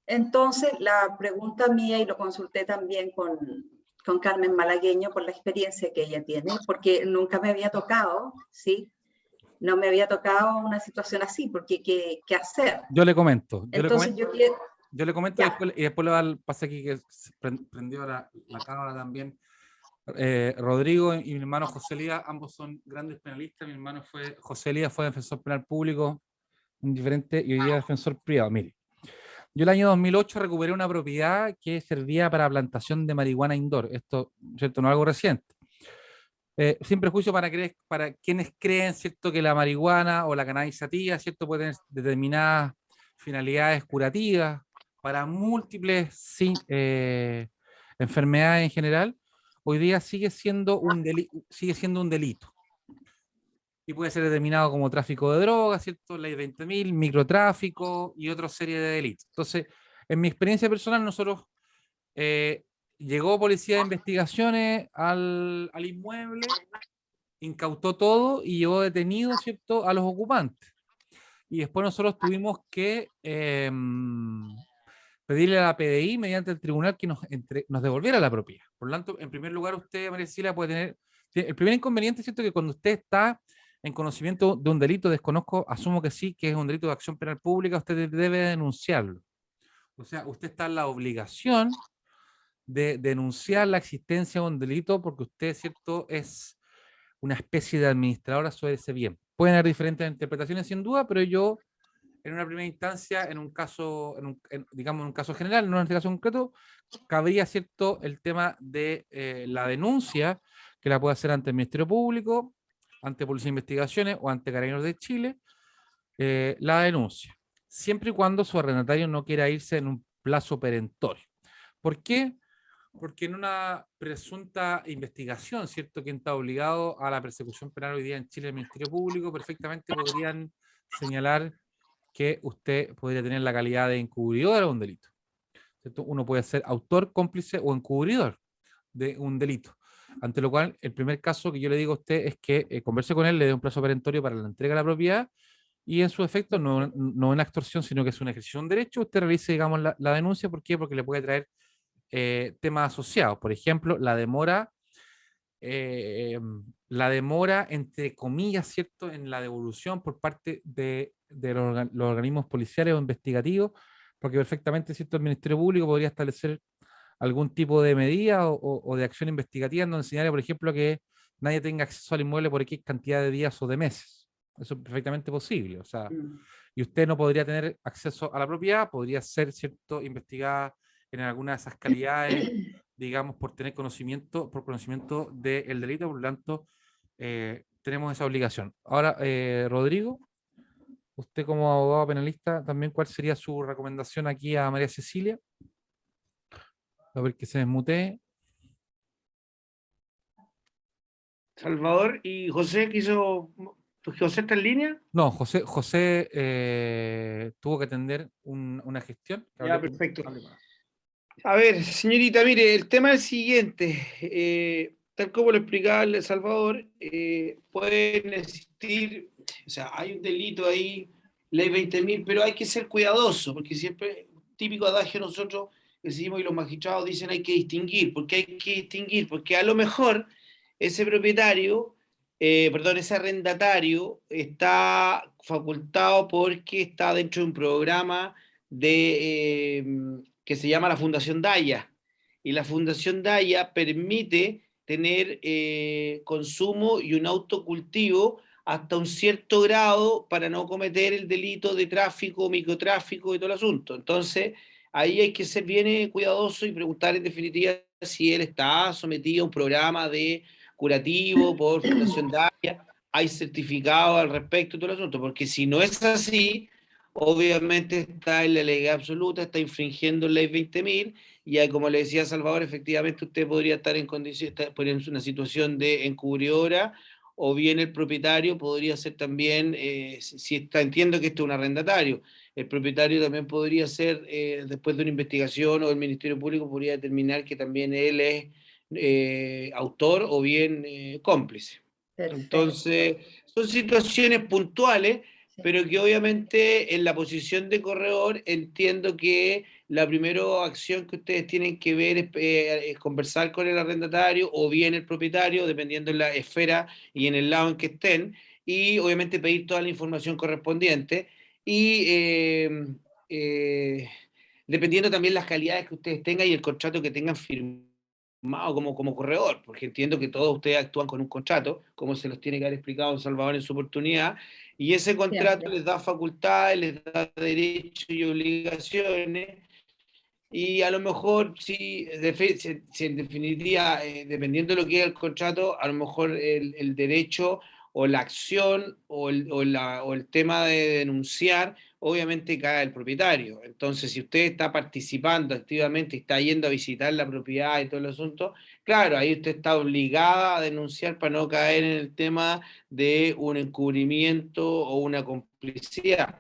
Entonces, la pregunta mía, y lo consulté también con Carmen Malagueño por la experiencia que ella tiene, porque nunca me había tocado, ¿sí? No me había tocado una situación así, porque ¿qué hacer? Yo le comento. Yo le comento y después le va al pase aquí que prendió la cámara también. Rodrigo y mi hermano José Elías, ambos son grandes penalistas. Mi hermano José Elías fue defensor penal público, indiferente, y hoy día defensor privado. Mire, yo el año 2008 recuperé una propiedad que servía para plantación de marihuana indoor. Esto, ¿cierto?, no es algo reciente. Sin prejuicio para quienes creen, ¿cierto?, que la marihuana o la cannabis sativa, ¿cierto?, puede tener determinadas finalidades curativas para múltiples enfermedades en general. Hoy día sigue siendo un delito. Y puede ser determinado como tráfico de drogas, ¿cierto? Ley 20.000, microtráfico y otra serie de delitos. Entonces, en mi experiencia personal, nosotros llegó policía de investigaciones al inmueble, incautó todo y llevó detenido, ¿cierto?, a los ocupantes. Y después nosotros tuvimos que pedirle a la PDI mediante el tribunal que nos devolviera la propiedad. Por lo tanto, en primer lugar, usted, María Cecilia, puede tener... El primer inconveniente, ¿cierto?, que cuando usted está en conocimiento de un delito, desconozco, asumo que sí, que es un delito de acción penal pública, usted debe denunciarlo. O sea, usted está en la obligación de denunciar la existencia de un delito porque usted, ¿cierto?, es una especie de administradora sobre ese bien. Pueden haber diferentes interpretaciones sin duda, pero yo, en una primera instancia, en un caso, digamos, en un caso general, no en este caso concreto, cabría, ¿cierto?, el tema de la denuncia, que la puede hacer ante el Ministerio Público, ante Policía de Investigaciones o ante Carabineros de Chile, la denuncia, siempre y cuando su arrendatario no quiera irse en un plazo perentorio. ¿Por qué? Porque en una presunta investigación, ¿cierto?, quien está obligado a la persecución penal hoy día en Chile, el Ministerio Público, perfectamente podrían señalar que usted podría tener la calidad de encubridor de un delito, ¿cierto? Uno puede ser autor, cómplice o encubridor de un delito. Ante lo cual, el primer caso que yo le digo a usted es que converse con él, le dé un plazo perentorio para la entrega de la propiedad y en su efecto, no una extorsión, sino que es una ejercicio de un derecho, usted realice, digamos, la denuncia. ¿Por qué? Porque le puede traer temas asociados. Por ejemplo, la demora la demora, entre comillas, ¿cierto?, en la devolución por parte de los organismos policiales o investigativos, porque perfectamente, ¿cierto?, el Ministerio Público podría establecer algún tipo de medida o de acción investigativa en donde señale, por ejemplo, que nadie tenga acceso al inmueble por X cantidad de días o de meses. Eso es perfectamente posible. O sea, y usted no podría tener acceso a la propiedad, podría ser, ¿cierto?, investigada en alguna de esas calidades, digamos, por tener conocimiento, del delito, por lo tanto, tenemos esa obligación. Ahora, Rodrigo, usted como abogado penalista, también, ¿cuál sería su recomendación aquí a María Cecilia? A ver que se desmutee. Salvador y José quiso. ¿José está en línea? No, José tuvo que atender una gestión. Ya, perfecto. A ver, señorita, mire, el tema es el siguiente. Tal como lo explicaba el Salvador, pueden existir, o sea, hay un delito ahí, ley 20.000, pero hay que ser cuidadoso, porque siempre, típico adagio nosotros decimos y los magistrados dicen hay que distinguir. ¿Por qué hay que distinguir? Porque a lo mejor ese propietario, ese arrendatario está facultado porque está dentro de un programa que se llama la Fundación Daya. Y la Fundación Daya permite tener consumo y un autocultivo hasta un cierto grado para no cometer el delito de tráfico, microtráfico y todo el asunto. Entonces, ahí hay que ser bien cuidadoso y preguntar en definitiva si él está sometido a un programa de curativo por Fundación Daya, hay certificado al respecto y todo el asunto, porque si no es así, obviamente está en la legalidad absoluta, está infringiendo ley 20.000, y como le decía Salvador, efectivamente usted podría estar en una situación de encubridora, o bien el propietario podría ser también, entiendo que esto es un arrendatario, el propietario también podría ser, después de una investigación, o el Ministerio Público podría determinar que también él es autor o bien cómplice. Perfecto. Entonces, son situaciones puntuales, pero que obviamente en la posición de corredor entiendo que la primera acción que ustedes tienen que ver es conversar con el arrendatario o bien el propietario, dependiendo de la esfera y en el lado en que estén, y obviamente pedir toda la información correspondiente y dependiendo también las calidades que ustedes tengan y el contrato que tengan firmado como corredor, porque entiendo que todos ustedes actúan con un contrato, como se los tiene que haber explicado don Salvador en su oportunidad, y ese contrato les da facultades, les da derechos y obligaciones, y a lo mejor, si en definitiva, dependiendo de lo que es el contrato, a lo mejor el derecho o la acción o el tema de denunciar, obviamente cae el propietario. Entonces, si usted está participando activamente y está yendo a visitar la propiedad y todo el asunto, claro, ahí usted está obligada a denunciar para no caer en el tema de un encubrimiento o una complicidad.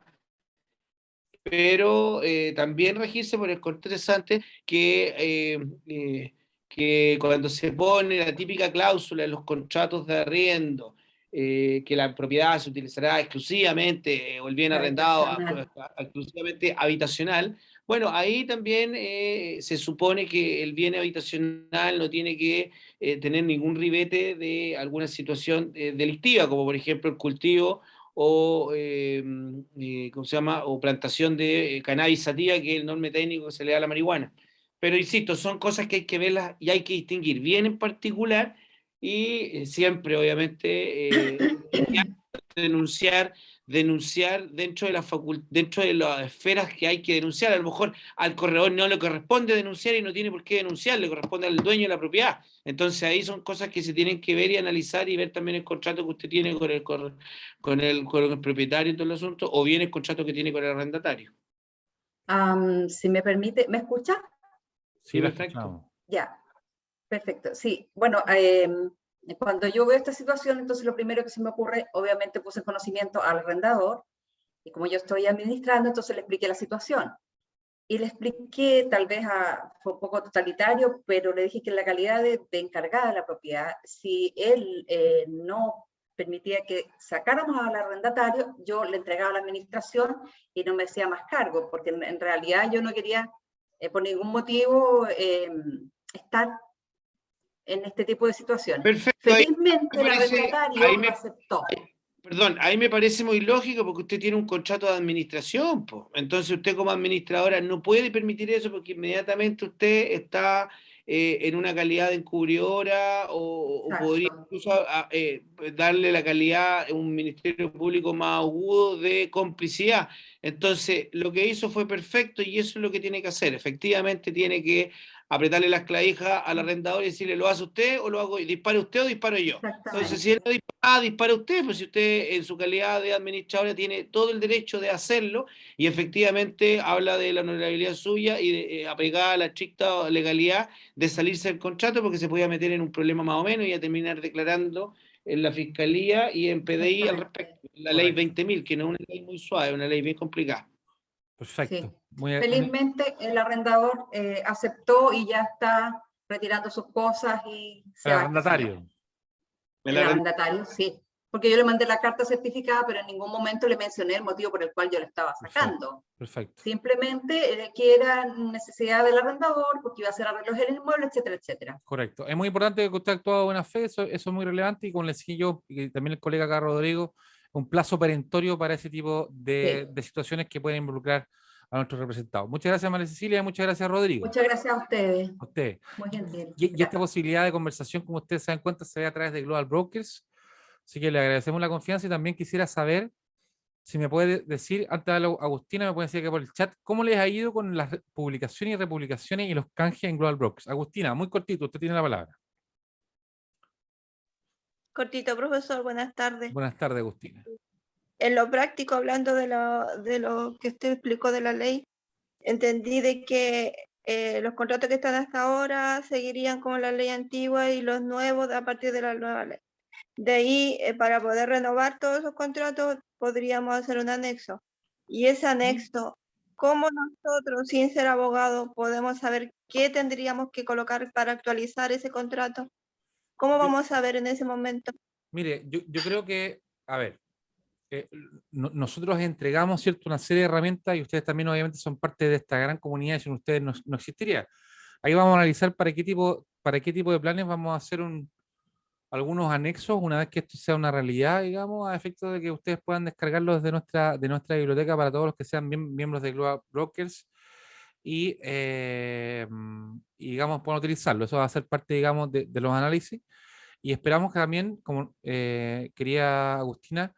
Pero también regirse por el interesante que cuando se pone la típica cláusula en los contratos de arriendo, que la propiedad se utilizará exclusivamente, o el bien arrendado exclusivamente habitacional, bueno, ahí también se supone que el bien habitacional no tiene que tener ningún ribete de alguna situación delictiva, como por ejemplo el cultivo o ¿cómo se llama? O plantación de cannabis sativa, que es el nombre técnico que se le da a la marihuana. Pero insisto, son cosas que hay que verlas y hay que distinguir bien en particular, y siempre, obviamente, denunciar dentro de las esferas que hay que denunciar. A lo mejor al corredor no le corresponde denunciar y no tiene por qué denunciar, le corresponde al dueño de la propiedad. Entonces ahí son cosas que se tienen que ver y analizar, y ver también el contrato que usted tiene con el propietario y todo el asunto, o bien el contrato que tiene con el arrendatario. Si me permite, ¿me escucha? Sí, perfecto. Ya, perfecto. Sí, bueno, cuando yo veo esta situación, entonces lo primero que se me ocurre, obviamente puse en conocimiento al arrendador, y como yo estoy administrando, entonces le expliqué la situación. Y le expliqué, tal vez fue un poco totalitario, pero le dije que en la calidad de encargada de la propiedad, si él no permitía que sacáramos al arrendatario, yo le entregaba a la administración y no me hacía más cargo, porque en realidad yo no quería por ningún motivo estar en este tipo de situaciones. Perfecto, Felizmente el parece- arrendatario ahí me- lo aceptó. Perdón, ahí me parece muy lógico porque usted tiene un contrato de administración, po. Entonces usted como administradora no puede permitir eso porque inmediatamente usted está en una calidad de encubridora o podría Exacto. incluso darle la calidad a un ministerio público más agudo de complicidad. Entonces lo que hizo fue perfecto y eso es lo que tiene que hacer. Efectivamente tiene que apretarle las clavijas al arrendador y decirle, ¿lo hace usted o lo hago yo? ¿Dispare usted o disparo yo? Entonces, si él no dispara, dispara usted, pues si usted en su calidad de administradora tiene todo el derecho de hacerlo y efectivamente habla de la honorabilidad suya y de, apegada a la estricta legalidad de salirse del contrato porque se podía meter en un problema más o menos y a terminar declarando en la Fiscalía y en PDI al respecto. La ley 20.000, que no es una ley muy suave, es una ley bien complicada. Perfecto. Sí. Felizmente el arrendador aceptó y ya está retirando sus cosas y se El va. arrendatario. El arrendatario, sí. Porque yo le mandé la carta certificada, pero en ningún momento le mencioné el motivo por el cual yo le estaba sacando. Perfecto. Simplemente que era necesidad del arrendador, porque iba a hacer arreglos en el inmueble, etcétera, etcétera. Correcto. Es muy importante que usted ha actuado de buena fe, eso es muy relevante, y como le decía yo, y también el colega acá, Rodrigo, un plazo perentorio para ese tipo de situaciones que pueden involucrar a nuestros representados. Muchas gracias, María Cecilia, y muchas gracias, Rodrigo. Muchas gracias a ustedes. A usted. Muy gentil. Y esta posibilidad de conversación, como ustedes se dan cuenta, se ve a través de Global Brokers, así que le agradecemos la confianza y también quisiera saber si me puede decir, antes de darle a Agustina, me puede decir aquí por el chat, ¿cómo les ha ido con las publicaciones y republicaciones y los canjes en Global Brokers? Agustina, muy cortito, usted tiene la palabra. Cortito, profesor, buenas tardes. Buenas tardes, Agustina. En lo práctico, hablando de lo que usted explicó de la ley, entendí de que los contratos que están hasta ahora seguirían con la ley antigua y los nuevos a partir de la nueva ley. De ahí, para poder renovar todos esos contratos, podríamos hacer un anexo. Y ese anexo, ¿cómo nosotros, sin ser abogados, podemos saber qué tendríamos que colocar para actualizar ese contrato? ¿Cómo vamos a ver en ese momento? Mire, yo creo que, a ver, nosotros entregamos, ¿cierto?, una serie de herramientas y ustedes también obviamente son parte de esta gran comunidad y sin ustedes no existiría. Ahí vamos a analizar para qué tipo de planes vamos a hacer algunos anexos una vez que esto sea una realidad, digamos, a efecto de que ustedes puedan descargarlo desde nuestra biblioteca para todos los que sean miembros de Global Brokers y digamos, puedan utilizarlo. Eso va a ser parte, digamos, de los análisis y esperamos que también, como quería Agustina,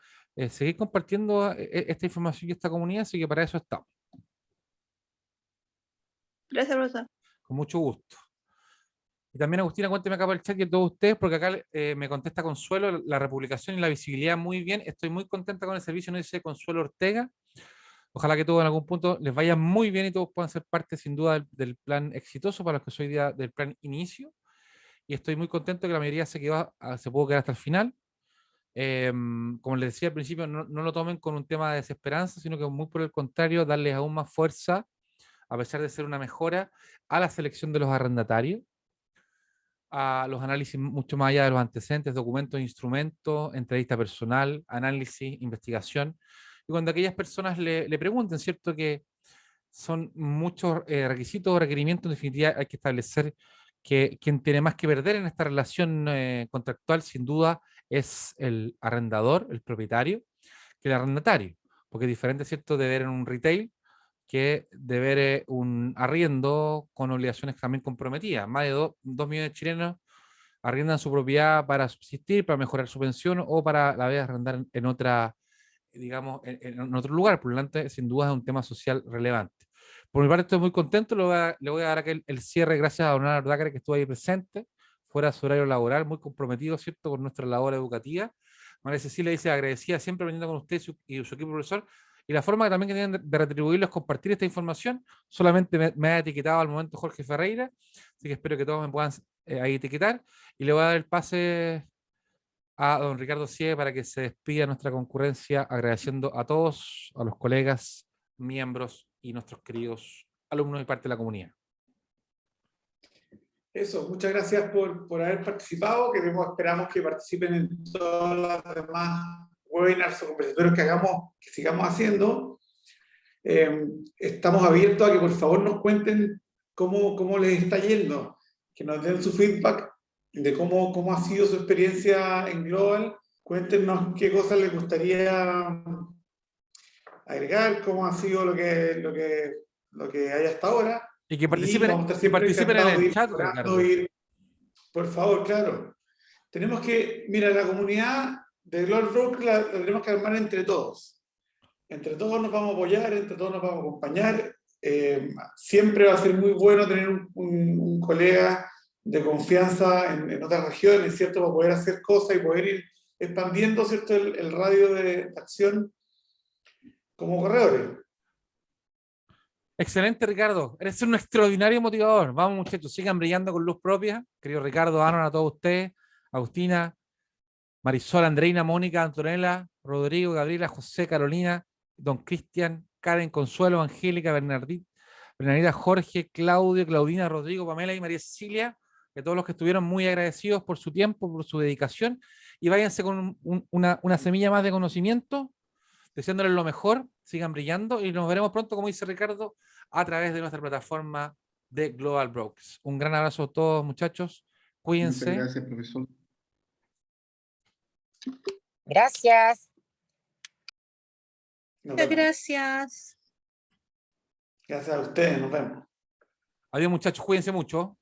seguir compartiendo esta información y esta comunidad, así que para eso estamos. Gracias, profesor. Con mucho gusto. Y también, Agustina, cuénteme acá por el chat y a todos ustedes, porque acá me contesta Consuelo, la republicación y la visibilidad muy bien. Estoy muy contenta con el servicio, nos dice Consuelo Ortega. Ojalá que todos en algún punto les vaya muy bien y todos puedan ser parte, sin duda, del plan exitoso para los que soy del plan inicio. Y estoy muy contento que la mayoría se pudo quedar hasta el final. Como les decía al principio, no lo tomen con un tema de desesperanza, sino que muy por el contrario, darles aún más fuerza, a pesar de ser una mejora, a la selección de los arrendatarios, a los análisis mucho más allá de los antecedentes, documentos, instrumentos, entrevista personal, análisis, investigación. Y cuando aquellas personas le pregunten, ¿cierto?, que son muchos requisitos o requerimientos, en definitiva hay que establecer que quien tiene más que perder en esta relación contractual, sin duda, es el arrendador, el propietario, que el arrendatario, porque es diferente, ¿cierto?, de ver en un retail que de ver un arriendo con obligaciones también comprometidas. Más de 2 millones de chilenos arriendan su propiedad para subsistir, para mejorar su pensión o para la vez arrendar en otra, digamos, en otro lugar. Por lo tanto, sin duda es un tema social relevante. Por mi parte estoy muy contento, le voy a dar aquí el cierre gracias a Don Ardácar, que estuvo ahí presente, fuera de su horario laboral, muy comprometido, ¿cierto?, con nuestra labor educativa. María Cecilia dice, agradecida siempre aprendiendo con usted y su equipo profesor, y la forma que también que tienen de retribuirlo es compartir esta información. Solamente me ha etiquetado al momento Jorge Ferreira, así que espero que todos me puedan ahí etiquetar, y le voy a dar el pase a don Ricardo Sigue para que se despida nuestra concurrencia, agradeciendo a todos, a los colegas, miembros y nuestros queridos alumnos y parte de la comunidad. Eso, muchas gracias por haber participado. Esperamos que participen en todas las demás webinars o conversatorios que sigamos haciendo. Estamos abiertos a que por favor nos cuenten cómo les está yendo, que nos den su feedback. de cómo ha sido su experiencia en Global. Cuéntenos qué cosas les gustaría agregar, cómo ha sido lo que hay hasta ahora. Y que Y vamos a estar siempre participen en encantados de el ir chat, mejorando, Ricardo. por favor, claro. Tenemos que, mira, la comunidad de Global Broker la tenemos que armar entre todos. Entre todos nos vamos a apoyar, entre todos nos vamos a acompañar. Siempre va a ser muy bueno tener un colega de confianza en otras regiones, ¿cierto? Para poder hacer cosas y poder ir expandiendo, ¿cierto? El radio de acción como corredores. Excelente, Ricardo. Eres un extraordinario motivador. Vamos, muchachos, sigan brillando con luz propia. Querido Ricardo, Aaron, a todos ustedes, Agustina, Marisol, Andreina, Mónica, Antonella, Rodrigo, Gabriela, José, Carolina, Don Cristian, Karen, Consuelo, Angélica, Bernardita, Jorge, Claudio, Claudina, Rodrigo, Pamela y María Cecilia, que todos los que estuvieron muy agradecidos por su tiempo, por su dedicación, y váyanse con una semilla más de conocimiento, deseándoles lo mejor, sigan brillando y nos veremos pronto, como dice Ricardo, a través de nuestra plataforma de Global Brokers. Un gran abrazo a todos, muchachos. Cuídense. Muchas gracias, profesor. Gracias. Muchas gracias. Gracias a ustedes, nos vemos. Adiós, muchachos, cuídense mucho.